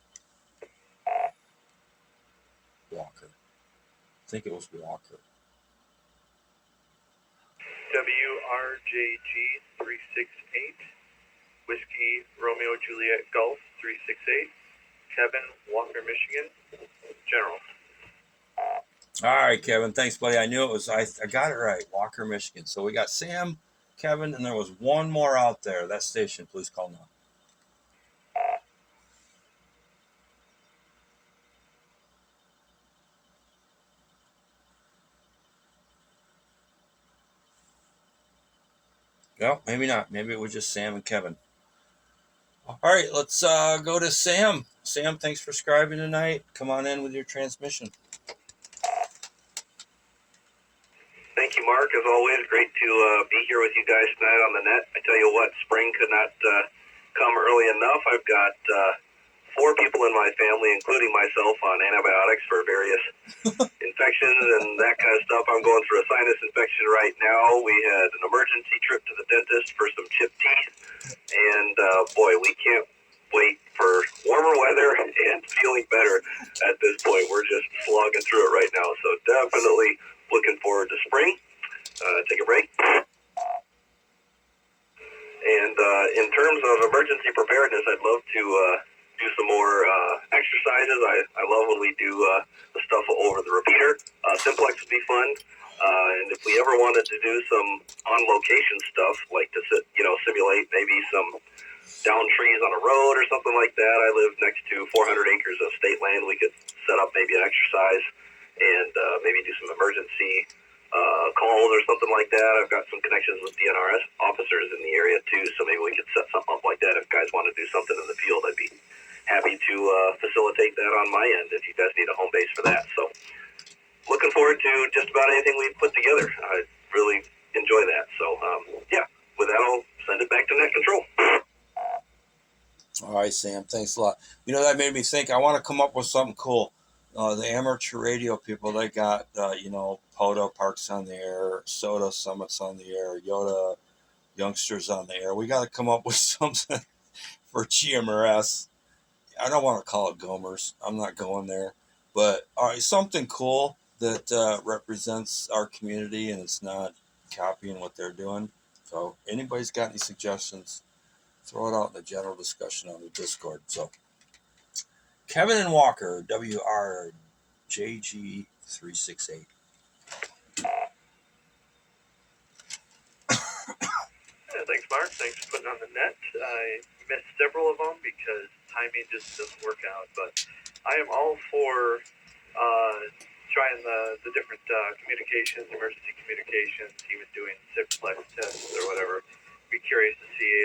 Walker. I think it was Walker. WRJG 368, Whiskey Romeo Juliet Golf 368, Kevin, Walker, Michigan, General. All right, Kevin. Thanks, buddy. I knew it was. I got it right. Walker, Michigan. So we got Sam, Kevin, and there was one more out there. That station. Please call now. No, maybe not. Maybe it was just Sam and Kevin. All right, let's go to Sam. Sam, thanks for scribing tonight. Come on in with your transmission. Thank you, Mark. As always, great to be here with you guys tonight on the net. I tell you what, spring could not come early enough. I've got 4 people in my family, including myself, on antibiotics for various infections and that kind of stuff. I'm going through a sinus infection right now. We had an emergency trip to the dentist for some chipped teeth. And boy, we can't wait for warmer weather and feeling better at this point. We're just slogging through it right now. So definitely looking forward to spring. Take a break. And in terms of emergency preparedness, I'd love to do some more exercises. I love when we do the stuff over the repeater. Simplex would be fun. And if we ever wanted to do some on-location stuff, like to simulate maybe some down trees on a road or something like that. I live next to 400 acres of state land. We could set up maybe an exercise and maybe do some emergency calls or something like that. I've got some connections with GMRS officers in the area too, so maybe we could set something up like that. If guys want to do something in the field, I'd be happy to facilitate that on my end if you guys need a home base for that. So looking forward to just about anything we've put together. I really enjoy that. So yeah, with that, I'll send it back to net control. All right, Sam. Thanks a lot. You know, that made me think. I want to come up with something cool. The amateur radio people, they got, Podo Parks on the air, Soda Summits on the air, Yoda Youngsters on the air. We got to come up with something for GMRS. I don't want to call it Gomers. I'm not going there. But all right, something cool that represents our community and it's not copying what they're doing. So anybody's got any suggestions, throw it out in the general discussion on the Discord. So Kevin and Walker, WRJG368. Thanks, Mark. Thanks for putting on the net. I missed several of them because timing just doesn't work out. But I am all for trying the different communications, emergency communications, even doing simplex tests or whatever. Be curious to see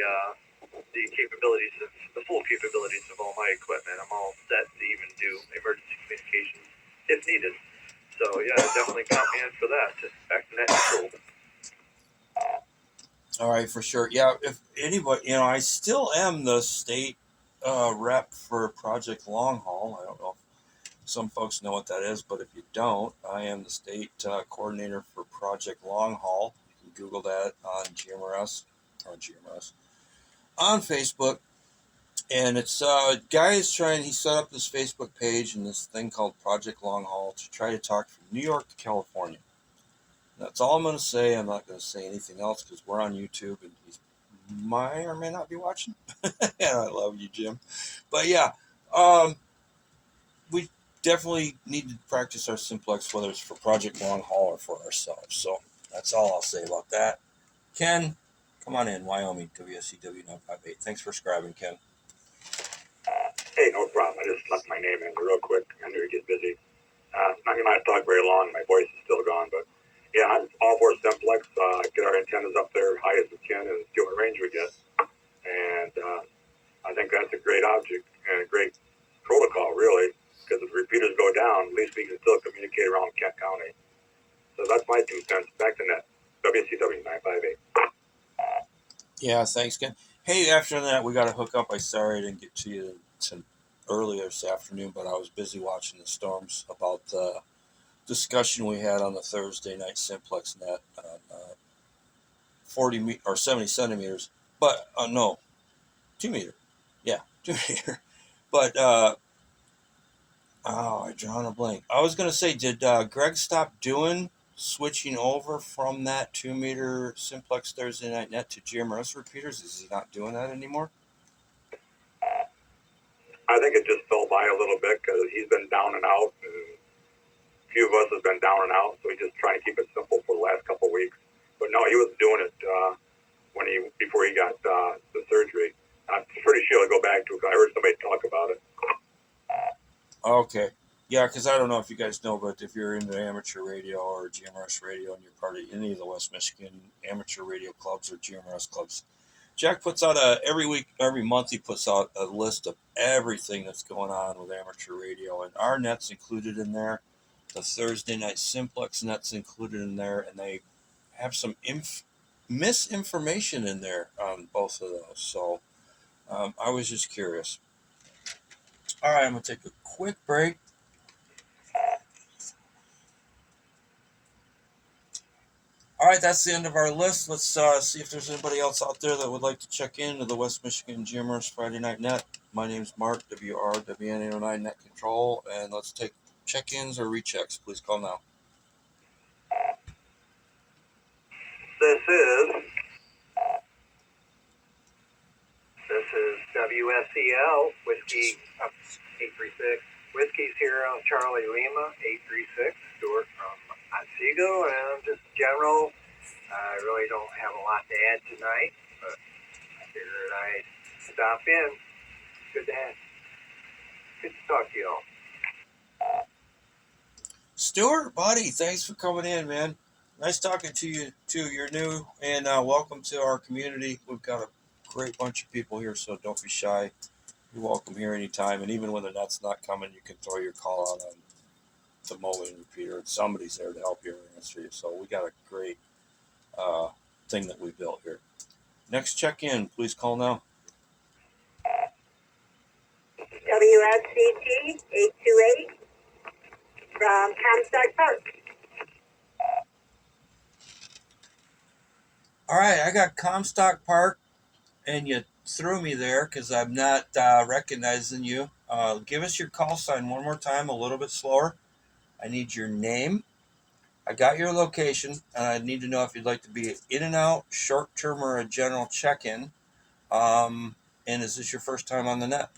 the capabilities of the full capabilities of all my equipment. I'm all set to even do emergency communications if needed. So yeah, definitely count me in for that. Back to net control. All right, for sure. Yeah, if anybody, I still am the state rep for Project Long Haul. I don't know if some folks know what that is, but if you don't, I am the state coordinator for Project Long Haul. You can Google that on GMRS on Facebook. And it's guy is trying. He set up this Facebook page and this thing called Project Long Haul to try to talk from New York to California. That's all I'm going to say. I'm not going to say anything else because we're on YouTube and he's may or may not be watching. I love you, Jim. But yeah, um, we definitely need to practice our simplex, whether it's for Project Long Haul or for ourselves. So that's all I'll say about that. Ken, come on in, Wyoming, WSCW 958. Thanks for subscribing, Ken. Hey, no problem. I just left my name in real quick. I knew you'd get busy. Not gonna talk very long. My voice is still gone, but yeah, I'm all for simplex. Get our antennas up there high as we can and see what range we get. And I think that's a great object and a great protocol, really, because if repeaters go down, at least we can still communicate around Kent County. So that's my 2 cents. Back to net. WCW 958. Yeah, thanks, Ken. Hey, after that, we got to hook up. I'm sorry I didn't get to you earlier this afternoon, but I was busy watching the storms about the discussion we had on the Thursday night simplex net on 40 or 70 centimeters, but no, 2 meter. Yeah, 2 meter. But I drawn a blank. I was gonna say, did Greg stop doing switching over from that 2 meter simplex Thursday night net to GMRS repeaters? Is he not doing that anymore? I think it just fell by a little bit because he's been down and out, and a few of us have been down and out, so we just trying to keep it simple for the last couple of weeks. But no, he was doing it before he got the surgery. I'm pretty sure he'll go back to it. I heard somebody talk about it. Okay. Yeah, because I don't know if you guys know, but if you're into amateur radio or GMRS radio and you're part of any of the West Michigan amateur radio clubs or GMRS clubs, Jack puts out every month he puts out a list of everything that's going on with amateur radio, and our net's included in there. The Thursday night simplex net's included in there, and they have some misinformation in there on both of those. So I was just curious. All right, I'm gonna take a quick break. All right, that's the end of our list. Let's see if there's anybody else out there that would like to check in to the West Michigan GMRS Friday Night Net. My name is Mark, WRWN809 Net Control, and let's take check-ins or rechecks. Please call now. This is WSCL Whiskey 836 Whiskey Sierra Charlie Lima 836 Stuart from Otsego, and just general. I really don't have a lot to add tonight, but I figured I'd stop in. Good to talk to y'all. Stuart, buddy, thanks for coming in, man. Nice talking to you too. You're new, and welcome to our community. We've got a great bunch of people here, so don't be shy. You're welcome here anytime, and even when the net's not coming, you can throw your call out on the mowing repeater, and somebody's there to help you or answer you. So we got a great thing that we built here. Next check-in, please call now. WSCT 828 from Comstock Park. All right, I got Comstock Park, and you threw me there because I'm not recognizing you. Give us your call sign one more time, a little bit slower. I need your name. I got your location, and I need to know if you'd like to be in and out, short term, or a general check-in. And is this your first time on the net?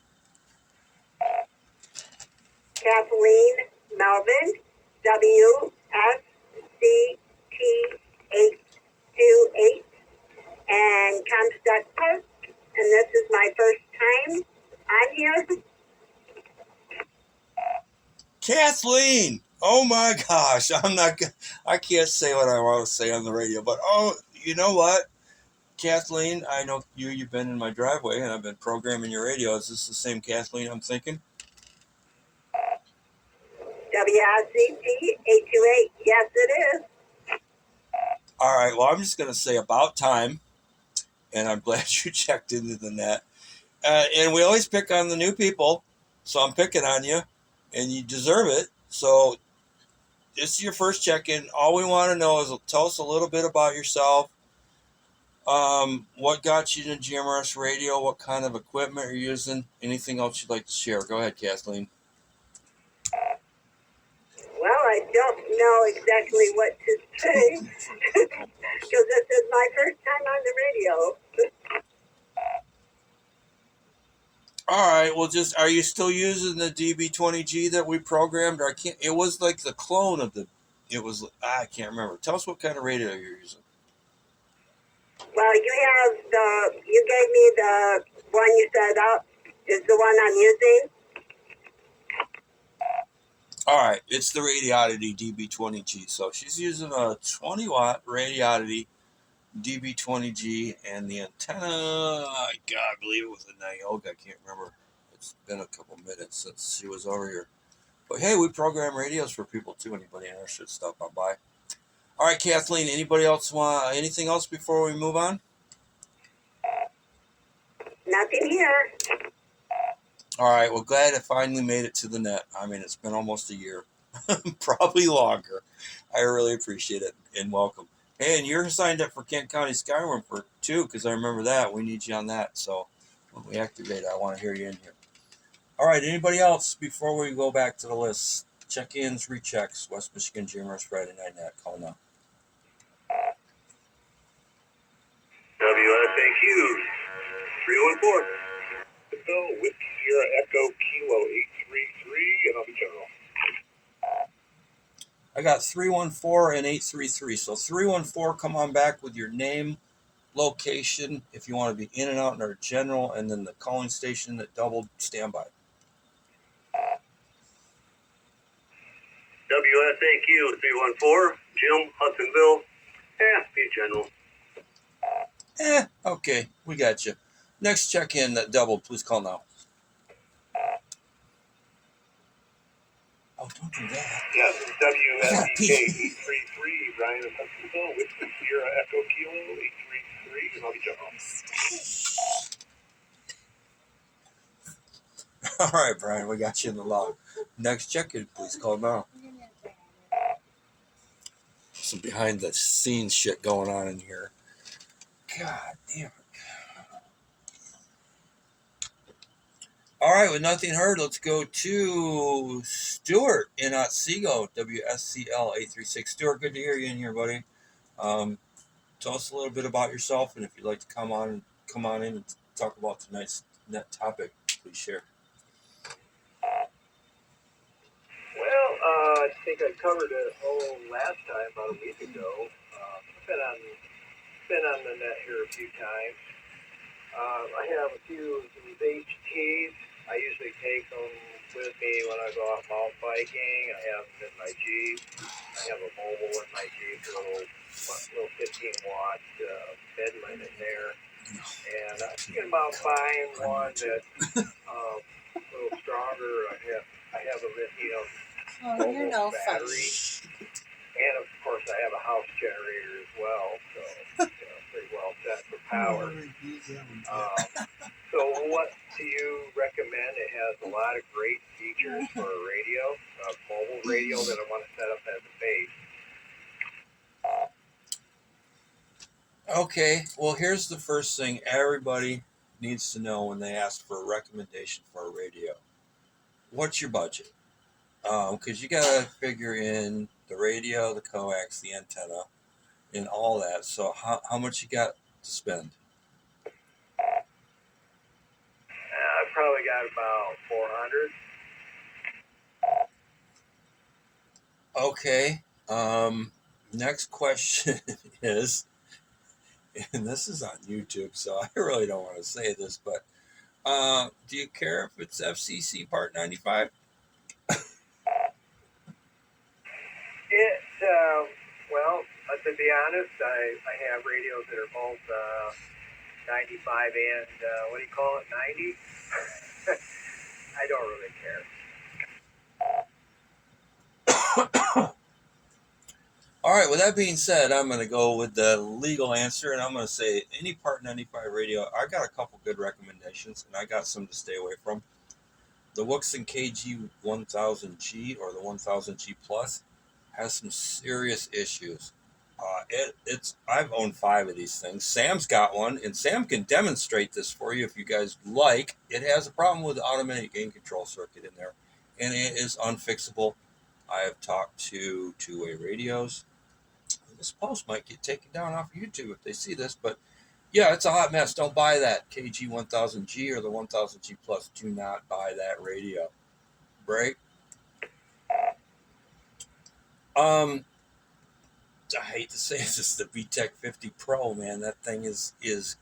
Kathleen Melvin, WSCT 828, and Comstock Park. And this is my first time on here. Kathleen! Oh my gosh, I can't say what I want to say on the radio, but you know what? Kathleen, I know you've been in my driveway and I've been programming your radio. Is this the same Kathleen I'm thinking? WSCT 828, yes it is. All right, well, I'm just going to say about time, and I'm glad you checked into the net. And we always pick on the new people, so I'm picking on you, and you deserve it. So this is your first check-in. All we want to know is tell us a little bit about yourself. What got you into GMRS radio? What kind of equipment you're using? Anything else you'd like to share? Go ahead, Kathleen. Well, I don't know exactly what to say because this is my first time on the radio. right. Well, just are you still using the DB20G that we programmed? Or I can't. It was like the clone of the. It was. I can't remember. Tell us what kind of radio you're using. Well, you gave me the one you set up, is the one I'm using. All right, it's the Radioddity DB20G. So she's using a 20-watt Radioddity DB20G, and the antenna, I believe it was a Nyoga. I can't remember. It's been a couple minutes since she was over here. But hey, we program radios for people too. Anybody interested, stop on by. All right, Kathleen. Anybody else want anything else before we move on? Nothing here. All right. Well, glad I finally made it to the net. I mean, it's been almost a year, probably longer. I really appreciate it and welcome. Hey, and you're signed up for Kent County Skywarn for too, because I remember that we need you on that. So when we activate it, I want to hear you in here. All right. Anybody else before we go back to the list? Check-ins, rechecks. West Michigan GMRS Friday Night Net. Call now. WSAQ 314. Bill with Sierra Echo Kilo 833, and I'll be general. I got 314 and 833. So 314, come on back with your name, location, if you want to be in and out in our general, and then the calling station that doubled, standby. WSAQ 314, Jim, Hudsonville, be general. Okay, we got you. Next check-in that doubled, please call now. Oh, don't do that. Yes, WSEK 833, Ryan of Hudsonville with Sierra Echo Kilo 833, and I'll be general. All right, Brian, we got you in the log. Next check-in, please call now. Some behind-the-scenes shit going on in here. God damn it. All right, with nothing heard, let's go to Stuart in Otsego, WSCL 836. Stuart, good to hear you in here, buddy. Tell us a little bit about yourself, and if you'd like to come on in and talk about tonight's net topic, please share. Well, I think I covered it last time, about a week ago. Been on the net here a few times. I have a few of these HTs. I usually take them with me when I go out mountain biking. I have them in my Jeep. I have a mobile in my Jeep, a little 15-watt Midland in there. And I'm thinking about buying one that's a little stronger. I have a lithium mobile battery. And of course, I have a house generator as well, so pretty well set for power. So, what do you recommend? It has a lot of great features for a radio, a mobile radio that I want to set up as a base. Okay, well, here's the first thing everybody needs to know when they ask for a recommendation for a radio. What's your budget? Because you got to figure in the radio, the coax, the antenna, and all that. So how much you got to spend? I've probably got about 400. Okay. Next question is, and this is on YouTube, so I really don't want to say this, but do you care if it's FCC Part 95? Well, to be honest, I have radios that are both 95 and, what do you call it, 90? I don't really care. All right, with that being said, I'm going to go with the legal answer, and I'm going to say any Part 95 radio, I got a couple good recommendations, and I got some to stay away from. The Wuxen KG 1000G or the 1000G Plus has some serious issues. I've owned 5 of these things. Sam's got one, and Sam can demonstrate this for you if you guys like. It has a problem with the automatic gain control circuit in there, and it is unfixable. I have talked to two-way radios. This post might get taken down off YouTube if they see this, but Yeah, it's a hot mess. Don't buy that KG 1000G or the 1000G Plus. Do not buy that radio. Break. Um, I hate to say this, the VTech 50 Pro, man. That thing is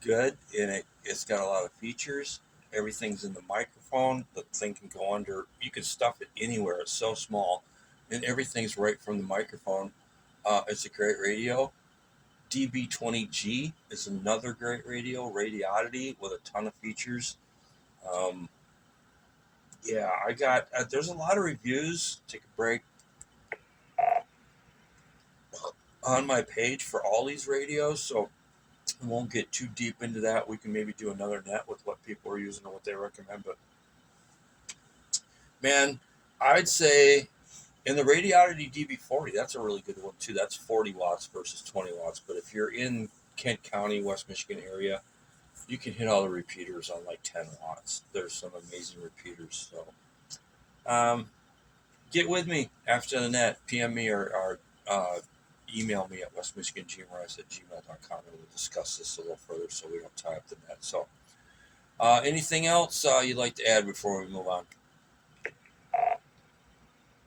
good, and it's got a lot of features. Everything's in the microphone. The thing can go under. You can stuff it anywhere. It's so small, and everything's right from the microphone. It's a great radio. DB20G is another great radio, Radiodity, with a ton of features. Um, yeah, I got. There's a lot of reviews. Take a break on my page for all these radios, so we won't get too deep into that. We can maybe do another net with what people are using and what they recommend. But man, I'd say in the Radiodity DB40, that's a really good one too. That's 40 watts versus 20 watts. But if you're in Kent County, West Michigan area, you can hit all the repeaters on like 10 watts. There's some amazing repeaters. So get with me after the net. PM me or email me at westmichigangmrs@gmail.com, and we'll discuss this a little further so we don't tie up the net. So anything else you'd like to add before we move on?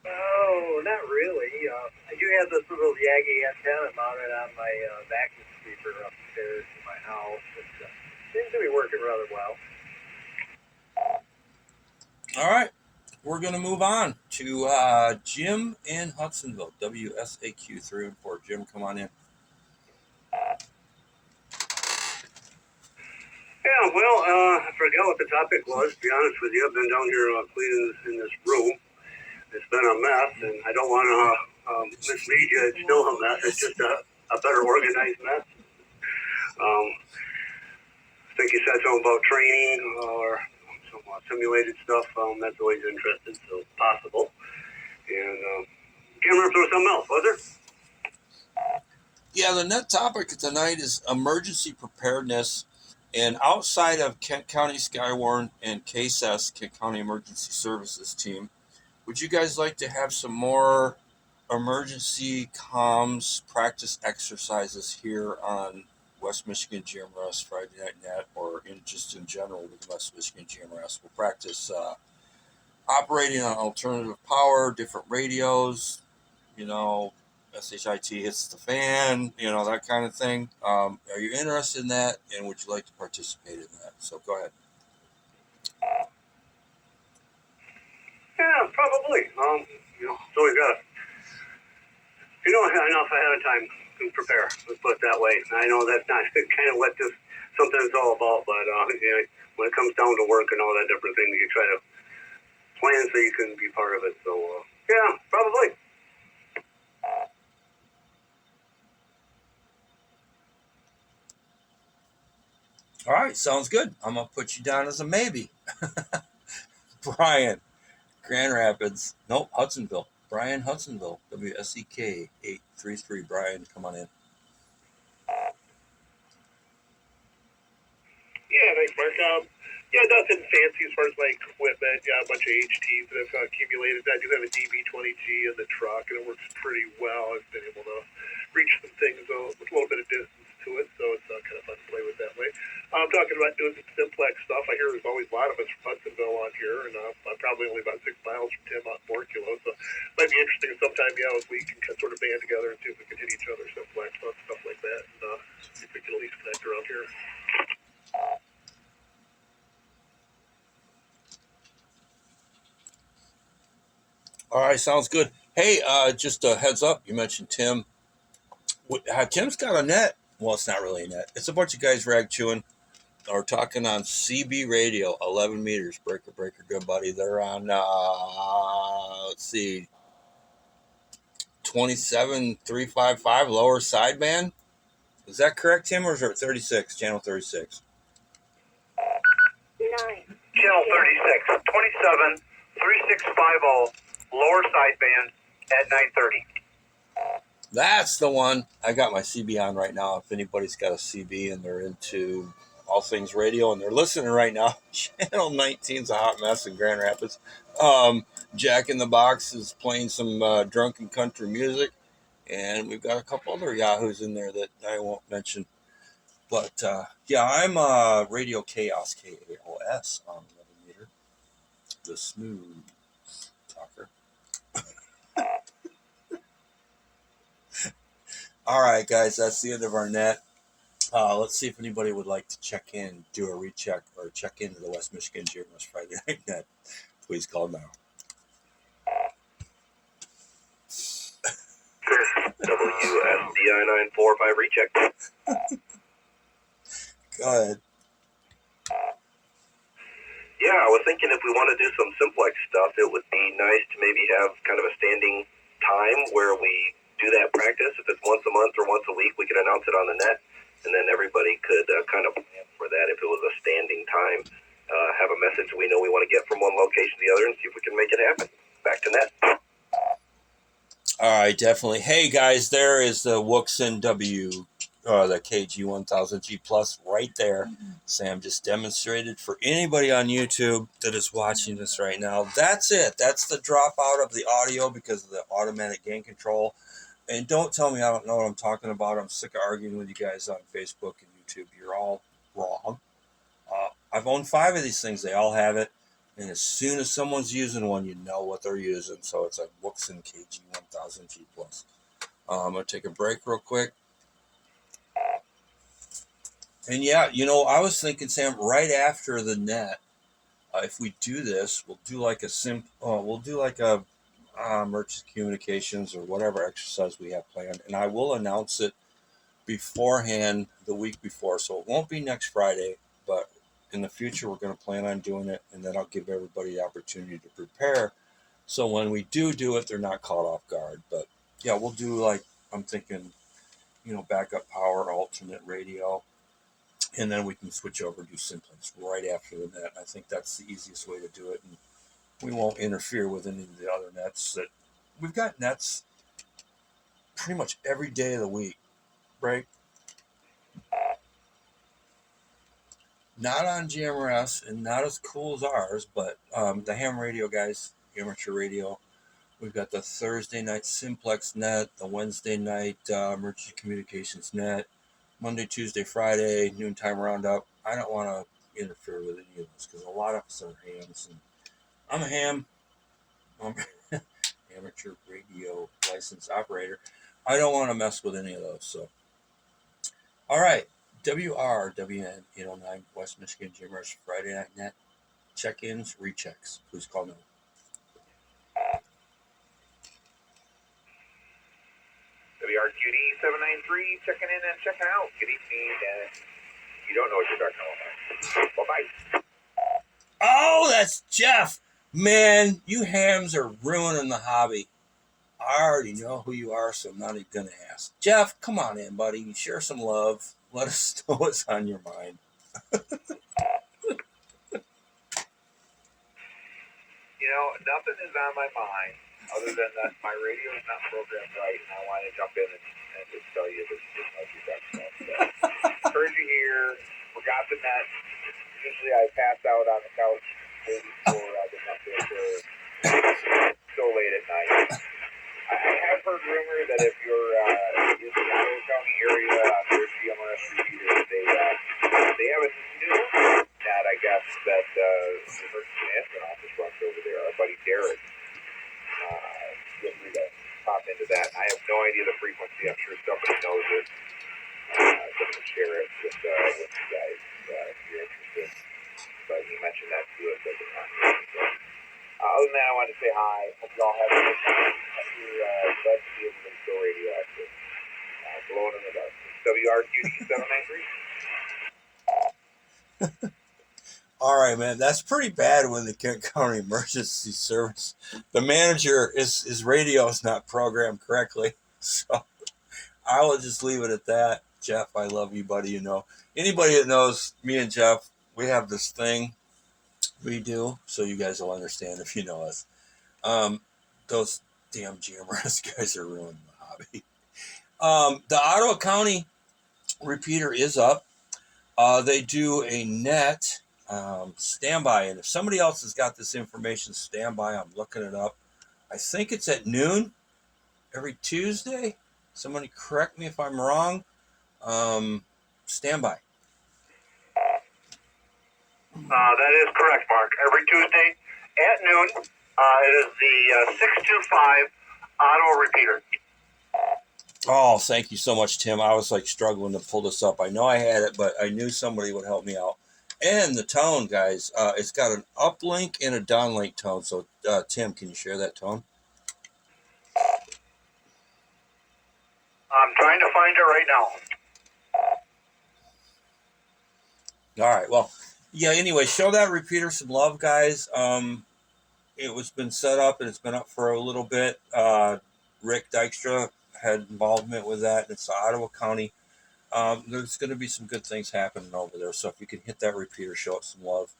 Oh, not really. I do have this little Yagi antenna mounted on my vacuum sweeper upstairs in my house. It seems to be working rather well. All right. We're going to move on to Jim in Hudsonville, WSAQ 3 and 4. Jim, come on in. Yeah, well, I forgot what the topic was. To be honest with you, I've been down here cleaning in this room. It's been a mess, and I don't want to mislead you. It's still a mess. It's just a better organized mess. I think you said something about training or some simulated stuff. That's always interesting, so possible. And can't remember if there was something else, was there? Yeah, the net topic tonight is emergency preparedness. And outside of Kent County Skywarn and KSS, Kent County Emergency Services Team, would you guys like to have some more emergency comms practice exercises here on West Michigan GMRS Friday Night Net, or just in general with West Michigan GMRS? We'll practice operating on alternative power, different radios, SHIT hits the fan, that kind of thing. Are you interested in that, and would you like to participate in that? So go ahead. Yeah, probably. It's always got enough ahead of time to prepare. Let's put it that way. I know that's not kind of what this something is all about, but when it comes down to work and all that different thing, you try to plan so you can be part of it. So yeah, probably. All right, sounds good. I'm gonna put you down as a maybe. Brian, Grand Rapids. Nope, Hudsonville. Brian, Hudsonville. WSEK 833. Brian, come on in. Yeah, thanks, Mark. Yeah, nothing fancy as far as my equipment. Yeah, a bunch of HTs that I've accumulated. I do have a DB20G in the truck, and it works pretty well. I've been able to reach some things with a little bit of distance to it, so it's kind of fun to play with that way. I'm talking about doing some simplex stuff. I hear there's always a lot of us from Hudsonville on here, and I'm probably only about 6 miles from Tim on 4 kilos, so it might be interesting sometime, as we can sort of band together and see if we can hit each other simplex on stuff like that, and see if we can at least connect around here. All right, sounds good. Hey, just a heads up. You mentioned Tim. Tim's got a net. Well, it's not really a net. It's a bunch of guys rag chewing. We're talking on CB radio, 11 meters, breaker, good buddy. They're on, let's see, 27355 lower sideband. Is that correct, Tim, or is it 36, channel 36? 9. Channel 36, 27, 3650, lower sideband at 930. That's the one. I got my CB on right now. If anybody's got a CB and they're into all things radio and they're listening right now, channel 19 is a hot mess in Grand Rapids. Jack in the Box is playing some drunken country music, and we've got a couple other yahoos in there that I won't mention. But yeah, I'm Radio Chaos, KAOS on the meter, the smooth talker. All right, guys, that's the end of our net. Let's see if anybody would like to check in, do a recheck, or check into the West Michigan GMRS Friday Night Net. Please call now. WSDI 945 recheck. Go ahead. Yeah, I was thinking if we want to do some simplex stuff, it would be nice to maybe have kind of a standing time where we do that practice. If it's once a month or once a week, we could announce it on the net, and then everybody could kind of plan for that if it was a standing time. Have a message we know we want to get from one location to the other and see if we can make it happen. Back to net. All right, definitely. Hey, guys, there is the Wuxin W, the KG1000G Plus right there. Sam just demonstrated for anybody on YouTube that is watching this right now. That's it. That's the dropout of the audio because of the automatic gain control. And don't tell me I don't know what I'm talking about. I'm sick of arguing with you guys on Facebook and YouTube. You're all wrong. I've owned 5 of these things. They all have it. And as soon as someone's using one, you know what they're using. So it's a Wuxin KG1000G Plus. I'm going to take a break real quick. And yeah, you know, I was thinking, Sam, right after the net, if we do this, we'll do like a merchant communications or whatever exercise we have planned. And I will announce it beforehand the week before. So it won't be next Friday, but in the future, we're going to plan on doing it, and then I'll give everybody the opportunity to prepare. So when we do it, they're not caught off guard. But yeah, we'll do like, I'm thinking, you know, backup power, alternate radio, and then we can switch over to do simplex right after the net. I think that's the easiest way to do it, and we won't interfere with any of the other nets. That we've got nets pretty much every day of the week, right? Not on GMRS and not as cool as ours, but the ham radio guys, amateur radio. We've got the Thursday night simplex net, the Wednesday night emergency communications net, Monday, Tuesday, Friday, noontime roundup. I don't want to interfere with any of those because a lot of us are hams. And I'm a ham. I'm amateur radio licensed operator. I don't want to mess with any of those. So, all right. WRWN 809 West Michigan GMRS Friday Night Net. Check-ins, rechecks. Please call me. WRQD 793 checking in and checking out. Good evening. You don't know what you're talking about. Bye-bye. Oh, that's Jeff. Man, you hams are ruining the hobby. I already know who you are, so I'm not even going to ask. Jeff, come on in, buddy. Share some love. Let us know what's on your mind. You know, nothing is on my mind other than that my radio is not programmed right, and I want to jump in and just tell you this is what you're talking about. So, heard you here, forgot the net. Usually I pass out on the couch before I've been up there for so late at night. I have heard rumor that if you're in the Iowa County area on their GMRS repeaters, they have a new net, I guess, that the emergency management office runs over there. Our buddy Derek, feel free to pop into that. I have no idea the frequency. I'm sure somebody knows it. Going to share it with you guys if you're interested. But he mentioned that to us at the time. So, other than that, I wanted to say hi. Hope you all have a good time. You're glad to be able to go radioactive. Glowing in the dark. WRQD 793. All right, man. That's pretty bad when the Kent County Emergency Service, the manager, his radio is not programmed correctly. So I will just leave it at that. Jeff, I love you, buddy. You know, anybody that knows me and Jeff, we have this thing we do, so you guys will understand if you know us. Those damn GMRS guys are ruining the hobby. The Ottawa County repeater is up. They do a net standby, and if somebody else has got this information, standby. I'm looking it up. I think it's at noon every Tuesday. Somebody correct me if I'm wrong. Stand by. That is correct, Mark. Every Tuesday at noon, it is the 625 auto repeater. Oh, thank you so much, Tim. I was like struggling to pull this up. I know I had it, but I knew somebody would help me out. And the tone, guys, it's got an uplink and a downlink tone. So, Tim, can you share that tone? I'm trying to find it right now. All right. Well, yeah. Anyway, show that repeater some love, guys. It was been set up and it's been up for a little bit. Rick Dykstra had involvement with that. It's Ottawa County. There's going to be some good things happening over there. So if you can hit that repeater, show it some love.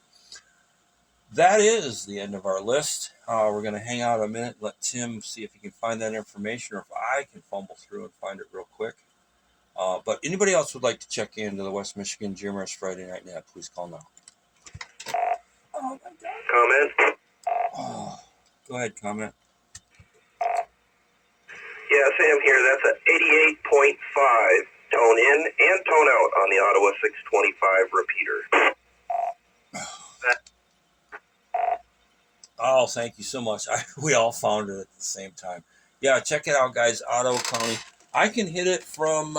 That is the end of our list. We're going to hang out a minute, let Tim see if he can find that information, or if I can fumble through and find it real quick. But anybody else would like to check into the West Michigan GMRS Friday Night Net, please call now. Oh, my God. Comment? Oh, go ahead, comment. Yeah, Sam here. That's a 88.5 tone in and tone out on the Ottawa 625 repeater. Oh, thank you so much. We all found it at the same time. Yeah, check it out, guys. Ottawa County. I can hit it from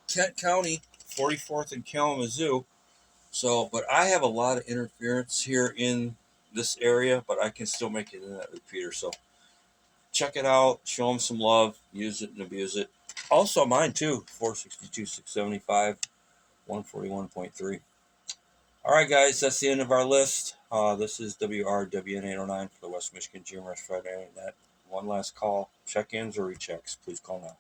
Kent County, 44th and Kalamazoo. So, but I have a lot of interference here in this area, but I can still make it in that repeater. So, check it out. Show them some love. Use it and abuse it. Also, mine too. 462, 675, 141.3. All right, guys, that's the end of our list. This is WRWN 809 for the West Michigan GMRS Friday Night Net. One last call. Check-ins or rechecks, please call now.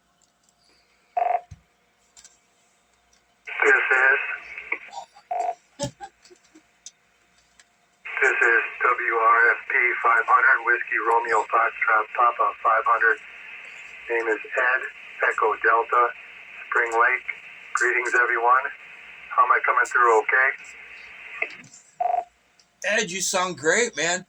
This is WRFP 500, Whiskey Romeo Foxtrot Papa 500. Name is Ed, Echo Delta, Spring Lake. Greetings, everyone. How am I coming through, okay? Ed, you sound great, man.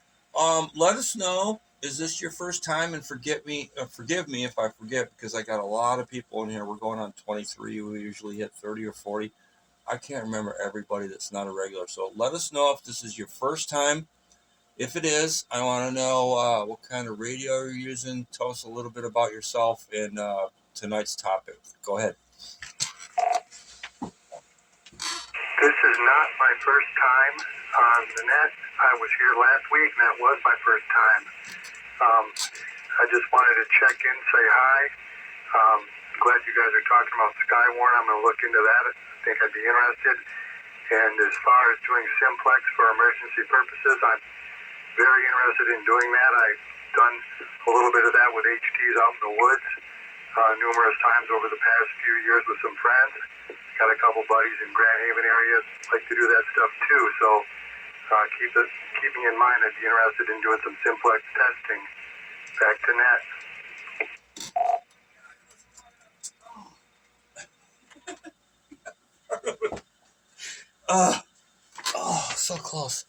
Let us know. Is this your first time? And forgive me if I forget, because I got a lot of people in here. We're going on 23. We usually hit 30 or 40. I can't remember everybody that's not a regular. So let us know if this is your first time. If it is, I want to know what kind of radio you're using. Tell us a little bit about yourself and tonight's topic. Go ahead. This is not my first time on the net. I was here last week, and that was my first time. I just wanted to check in, say hi. Glad you guys are talking about Skywarn. I'm going to look into that. I think I'd be interested. And as far as doing simplex for emergency purposes, I'm very interested in doing that. I've done a little bit of that with HTs out in the woods numerous times over the past few years with some friends. Got a couple buddies in Grand Haven areas like to do that stuff too. So keep me in mind. I'd be interested in doing some simplex testing. Back to net. So close.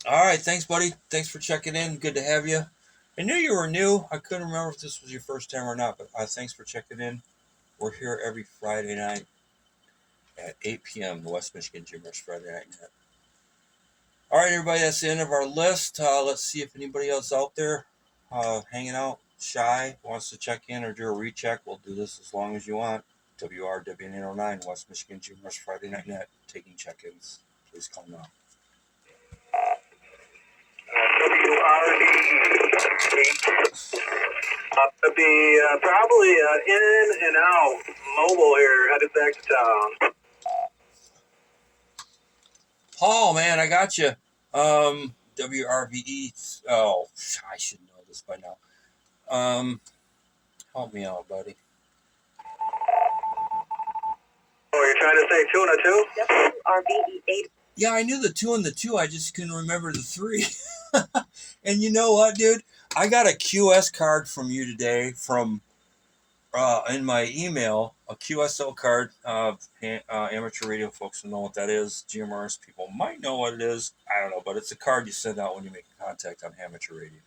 All right, thanks, buddy. Thanks for checking in. Good to have you. I knew you were new. I couldn't remember if this was your first time or not, but thanks for checking in. We're here every Friday night at 8 p.m. the West Michigan GMRS Friday Night Net. All right, everybody, that's the end of our list. Let's see if anybody else out there hanging out, shy, wants to check in or do a recheck. We'll do this as long as you want. WRWN 809, West Michigan GMRS Friday Night Net, taking check-ins. Please call now. I'll be probably in and out mobile here, headed back to town. Paul, man, I got you. WRVE. Oh, I should know this by now. Help me out, buddy. Oh, you're trying to say 2 and a 2? Yep. RVE 8. Yeah, I knew the 2 and the 2. I just couldn't remember the 3. And you know what, dude? I got a QS card from you today from in my email, a QSL card. Amateur radio folks will know what that is. GMRS people might know what it is. I don't know, but it's a card you send out when you make a contact on amateur radio.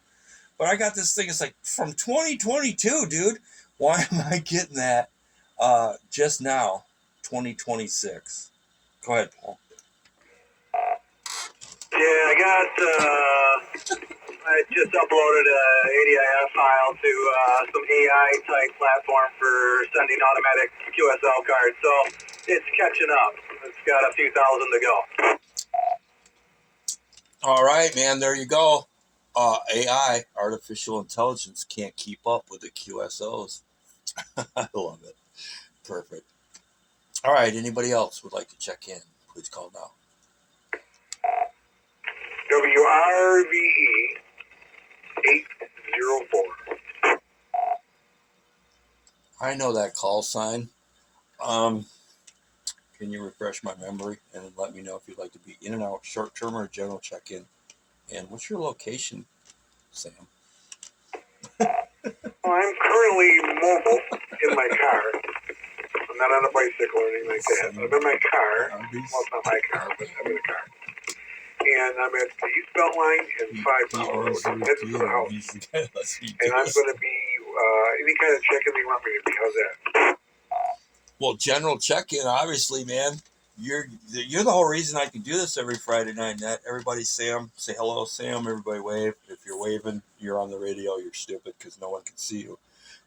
But I got this thing. It's like from 2022, dude. Why am I getting that? just now, 2026. Go ahead, Paul. Yeah, I just uploaded a ADIF file to some AI type platform for sending automatic QSL cards, so it's catching up. It's got a few thousand to go. All right, man, there you go. AI, artificial intelligence, can't keep up with the QSOs. I love it. Perfect. All right, anybody else would like to check in? Please call now. WRVE 804. I know that call sign. Can you refresh my memory and let me know if you'd like to be in and out, short term or general check in? And what's your location, Sam? Well, I'm currently mobile in my car. I'm not on a bicycle or anything like that. I'm in my car. Well, it's not my car, but I'm in a car. And I'm at the East Belt Line and 5 Mile Road. I'm heading to the house. And I'm going to be any kind of check-in you want me to be. How's that? Well, general check-in, obviously, man. You're the whole reason I can do this every Friday night. Net. Everybody, Sam, say hello, Sam. Everybody wave. If you're waving, you're on the radio. You're stupid because no one can see you.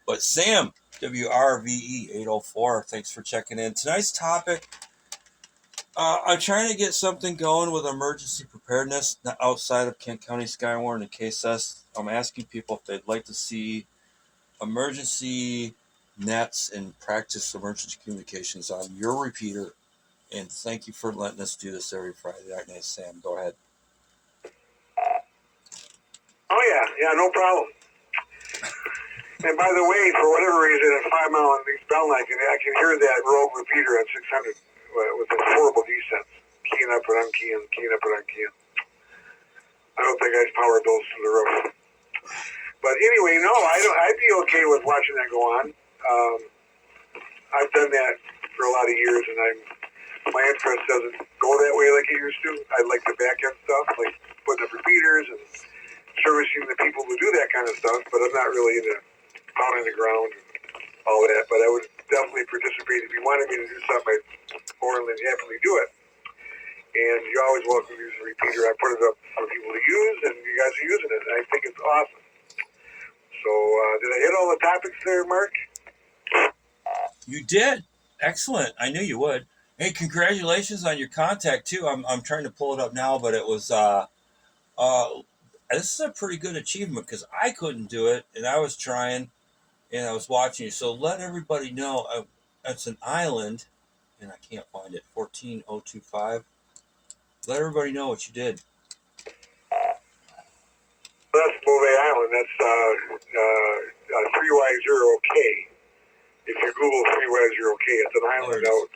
But Sam, WRVE 804. Thanks for checking in. Tonight's topic. I'm trying to get something going with emergency preparedness outside of Kent County, Skywarn, and KSS. I'm asking people if they'd like to see emergency nets and practice emergency communications on your repeater. And thank you for letting us do this every Friday night. Sam, go ahead. Oh, yeah, no problem. And by the way, for whatever reason, at 5 Mile and East Bell Line, I can hear that rogue repeater at 600 with those horrible descents. Keying up and unkeying, keying up and unkeying. I don't think I'd power bills to the roof. But anyway, no, I'd be okay with watching that go on. I've done that for a lot of years, and my interest doesn't go that way like it used to. I like the back end stuff, like putting up repeaters and servicing the people who do that kind of stuff, but I'm not really into pounding the ground and all that. But I would definitely participate. If you wanted me to do something, I'd more than happily do it. And you're always welcome to use a repeater. I put it up for people to use, and you guys are using it, and I think it's awesome. So, did I hit all the topics there, Mark? You did. Excellent. I knew you would. Hey, congratulations on your contact too. I'm trying to pull it up now, but it was this is a pretty good achievement because I couldn't do it, and I was trying, and I was watching you. So let everybody know it's an island, and I can't find it. 14025. Let everybody know what you did. That's Beauvais Island. That's 3Y0K. If you Google 3Y0K, it's an island out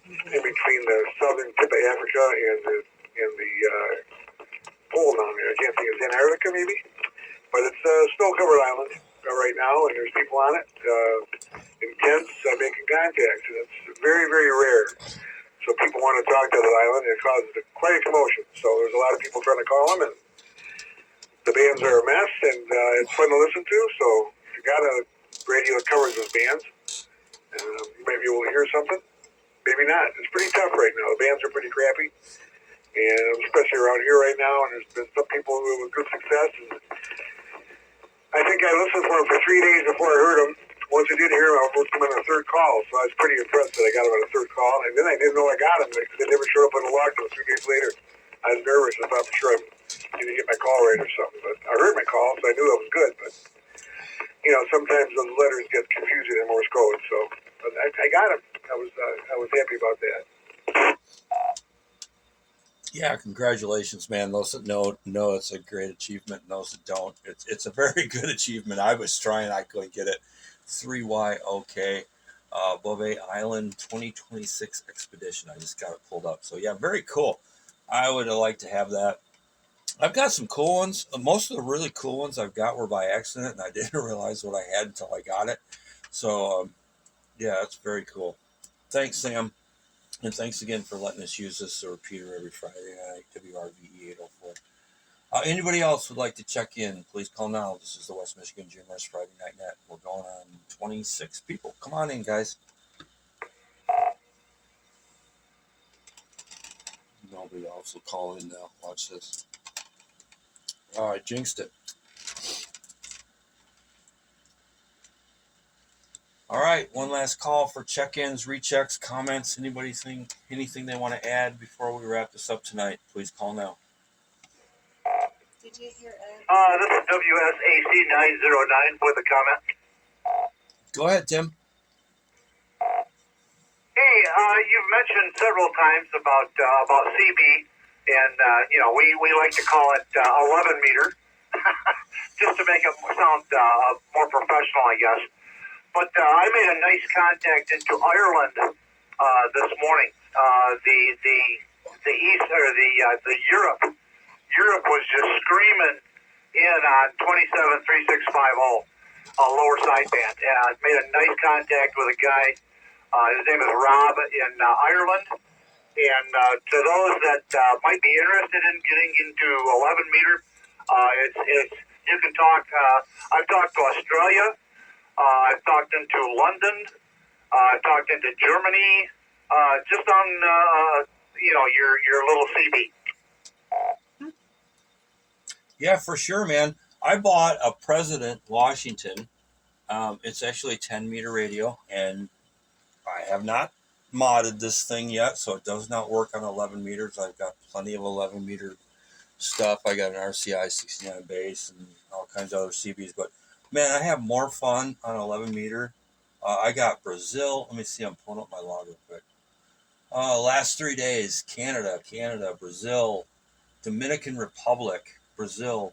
in between the southern tip of Africa and the pole down there. I can't think it's Antarctica maybe, but it's a snow-covered island right now, and there's people on it in tents making contacts, and it's very, very rare. So people want to talk to that island, and it causes quite a commotion. So there's a lot of people trying to call them, and the bands are a mess, and it's fun to listen to. So if you got a radio that covers those bands, you might be able to hear something. Maybe not. It's pretty tough right now. The bands are pretty crappy, and especially around here right now. And there's been some people who have good success. And I think I listened for them for 3 days before I heard them. Once I did hear them, I worked them on a third call, so I was pretty impressed that I got them on a third call. And then I didn't know I got them because they never showed up on the log until 3 days later. I was nervous. I thought for sure I didn't get my call right or something. But I heard my call, so I knew that was good. But sometimes those letters get confusing in Morse code. So, but I got them. I was happy about that. Yeah, congratulations, man. Those that know it's a great achievement, and those that don't, it's a very good achievement. I was trying, I couldn't get it. 3YOK, Beauvais Island 2026 expedition. I just got it pulled up. So yeah, very cool. I would like to have that. I've got some cool ones. Most of the really cool ones I've got were by accident, and I didn't realize what I had until I got it. So yeah, it's very cool. Thanks, Sam. And thanks again for letting us use this repeater every Friday night, WRVE 804. Anybody else would like to check in, please call now. This is the West Michigan GMRS Friday Night Net. We're going on 26 people. Come on in, guys. Nobody else will call in now. Watch this. All right, jinxed it. All right, one last call for check-ins, rechecks, comments. Anybody think anything they want to add before we wrap this up tonight? Please call now. Did you hear Ed? This is WSAC 909 with a comment. Go ahead, Tim. Hey, you've mentioned several times about CB, and we like to call it 11 meter, just to make it sound more professional, I guess. But I made a nice contact into Ireland this morning. The East or the Europe was just screaming in on 273650, lower sideband. Made a nice contact with a guy. His name is Rob in Ireland. And to those that might be interested in getting into 11 meter, it's you can talk. I've talked to Australia. I've talked into London. I've talked into Germany. Just on your little CB. Yeah, for sure, man. I bought a President Washington. It's actually a 10-meter radio, and I have not modded this thing yet, so it does not work on 11 meters. I've got plenty of 11-meter stuff. I got an RCI 69 base and all kinds of other CBs, but man, I have more fun on 11-meter. I got Brazil. Let me see. I'm pulling up my log real quick. Last 3 days: Canada, Brazil, Dominican Republic, Brazil.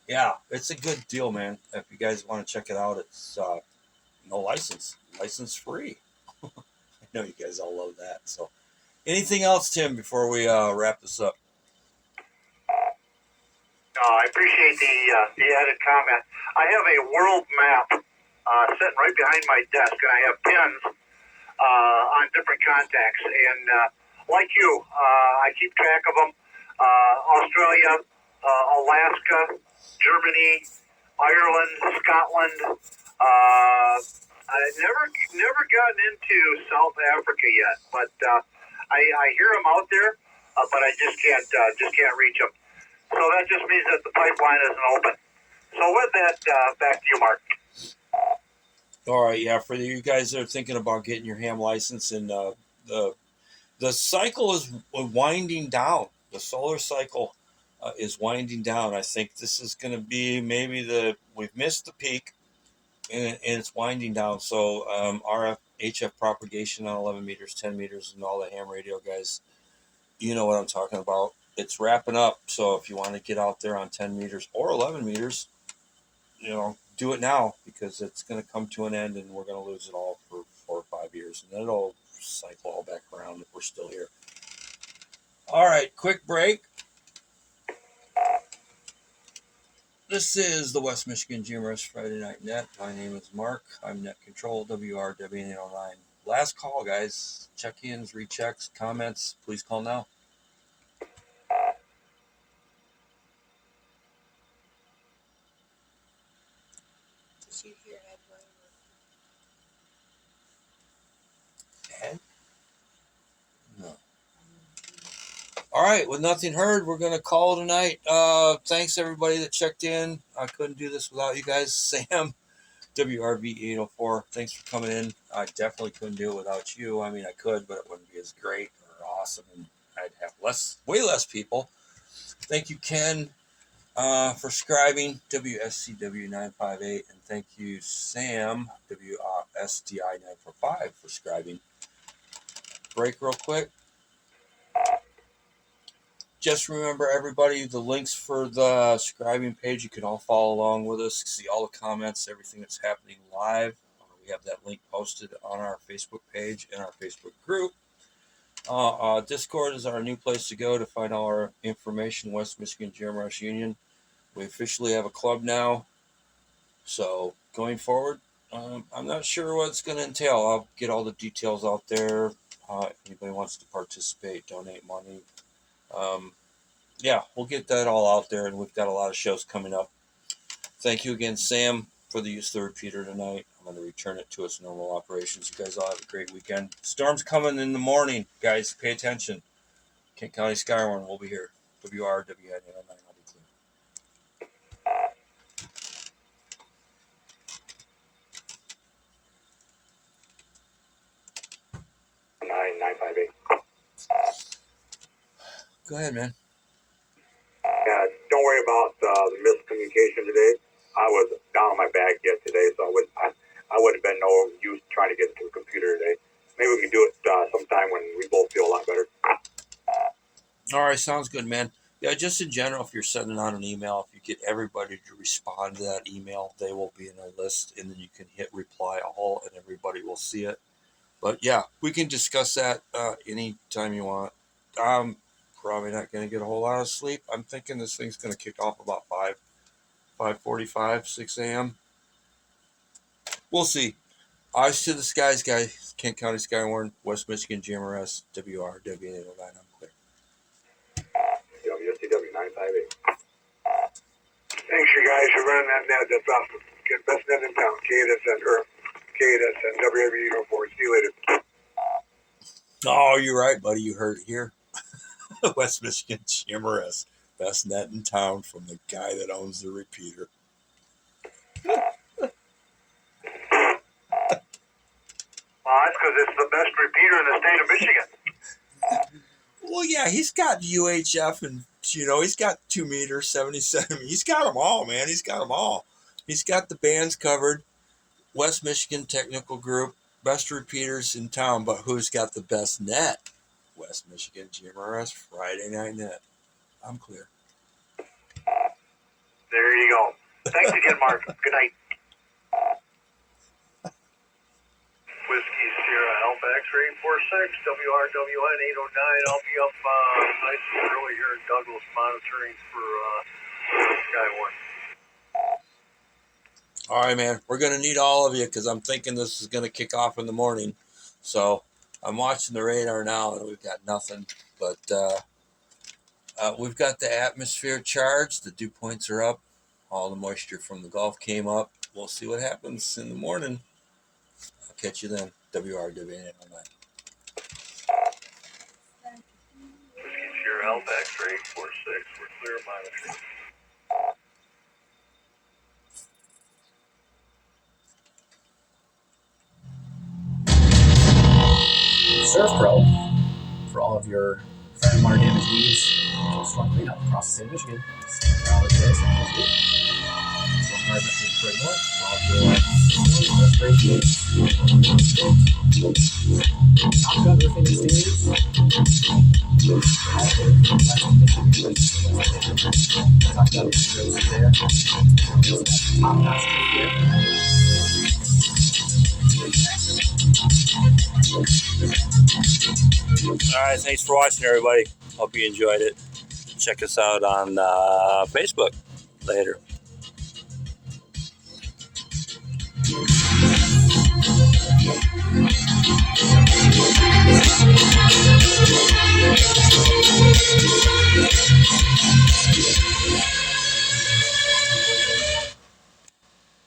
Yeah, it's a good deal, man. If you guys want to check it out, it's no license free. I know you guys all love that. So, anything else, Tim, before we wrap this up? I appreciate the added comment. I have a world map sitting right behind my desk, and I have pins on different contacts. And like you, I keep track of them. Australia, Alaska, Germany, Ireland, Scotland. I've never gotten into South Africa yet, but I hear them out there, but I just can't reach them. So that just means that the pipeline isn't open. So with that, back to you, Mark. All right, yeah. For you guys that are thinking about getting your ham license, and the cycle is winding down. The solar cycle is winding down. I think this is going to be maybe we've missed the peak, and it's winding down. So RF HF propagation on 11 meters, 10 meters, and all the ham radio guys, you know what I'm talking about. It's wrapping up. So if you want to get out there on 10 meters or 11 meters, do it now, because it's going to come to an end, and we're going to lose it all for 4 or 5 years, and then it'll cycle all back around if we're still here. All right, quick break. This is the West Michigan GMRS Friday Night Net. My name is Mark. I'm Net Control, WRWN809. Last call, guys. Check-ins, rechecks, comments. Please call now. Did you hear Ed? Ed? No. All right, with nothing heard, we're going to call tonight. Thanks, everybody that checked in. I couldn't do this without you guys. Sam, WRV804, thanks for coming in. I definitely couldn't do it without you. I mean, I could, but it wouldn't be as great or awesome, and I'd have way less people. Thank you, Ken, for scribing, WSCW958, and thank you, Sam, WSDI945, for scribing. Break real quick. Just remember, everybody, the links for the scribing page, you can all follow along with us, see all the comments, everything that's happening live. We have that link posted on our Facebook page and our Facebook group. Discord is our new place to go to find all our information, West Michigan GMRS Union. We officially have a club now. So going forward, I'm not sure what it's going to entail. I'll get all the details out there. If anybody wants to participate, donate money. yeah, we'll get that all out there, and we've got a lot of shows coming up. Thank you again, Sam, for the use of the repeater tonight. I'm going to return it to its normal operations. You guys all have a great weekend. Storm's coming in the morning, guys. Pay attention. Kent County Skywarn will be here. WRWN 809. I'll be clear. 9958. Go ahead, man. Yeah, don't worry about the miscommunication today. I was down on my bag yet today, so I would have been no use trying to get to the computer today. Maybe we can do it sometime when we both feel a lot better. All right, sounds good, man. Yeah, just in general, if you're sending out an email, if you get everybody to respond to that email, they will be in a list, and then you can hit reply all, and everybody will see it. But yeah, we can discuss that anytime you want. I'm probably not going to get a whole lot of sleep. I'm thinking this thing's going to kick off about 5:45, 6 a.m. We'll see. Eyes to the skies, guys. Kent County Skywarn, West Michigan GMRS, WRW 809. I'm clear. WSTW 958. Thanks, you guys, for running that net. That's awesome. Get best net in town. KDSN, WW 04. See you later. Oh, you're right, buddy. You heard it here. West Michigan GMRS, best net in town, from the guy that owns the repeater. Well, that's because it's the best repeater in the state of Michigan. Well, yeah, he's got UHF, and he's got 2 meters, 70 centimeters. He's got them all, man. He's got them all. He's got the bands covered. West Michigan Technical Group, best repeaters in town, but who's got the best net? West Michigan GMRS Friday Night Net. I'm clear. There you go. Thanks again, Mark. Good night. Whiskey Sierra Alpha X-ray 46, WRWN 809. I'll be up nice and early here in Douglas monitoring for Skywarn. All right, man. We're going to need all of you, because I'm thinking this is going to kick off in the morning. So I'm watching the radar now, and we've got nothing. But we've got the atmosphere charged. The dew points are up. All the moisture from the Gulf came up. We'll see what happens in the morning. I'll catch you then. WRWN 809. Whiskey Sierra Alpha X-ray 46. We're clear monitoring. Surf Pro, for all of your fire and water damage needs, storm cleanup across the state of Michigan. Storm water damage for north, all of your restoration needs. Top Gun Roofing Exteriors. Top Gun Exteriors there. Top Notch here. All right, thanks for watching, everybody. Hope you enjoyed it. Check us out on Facebook. Later.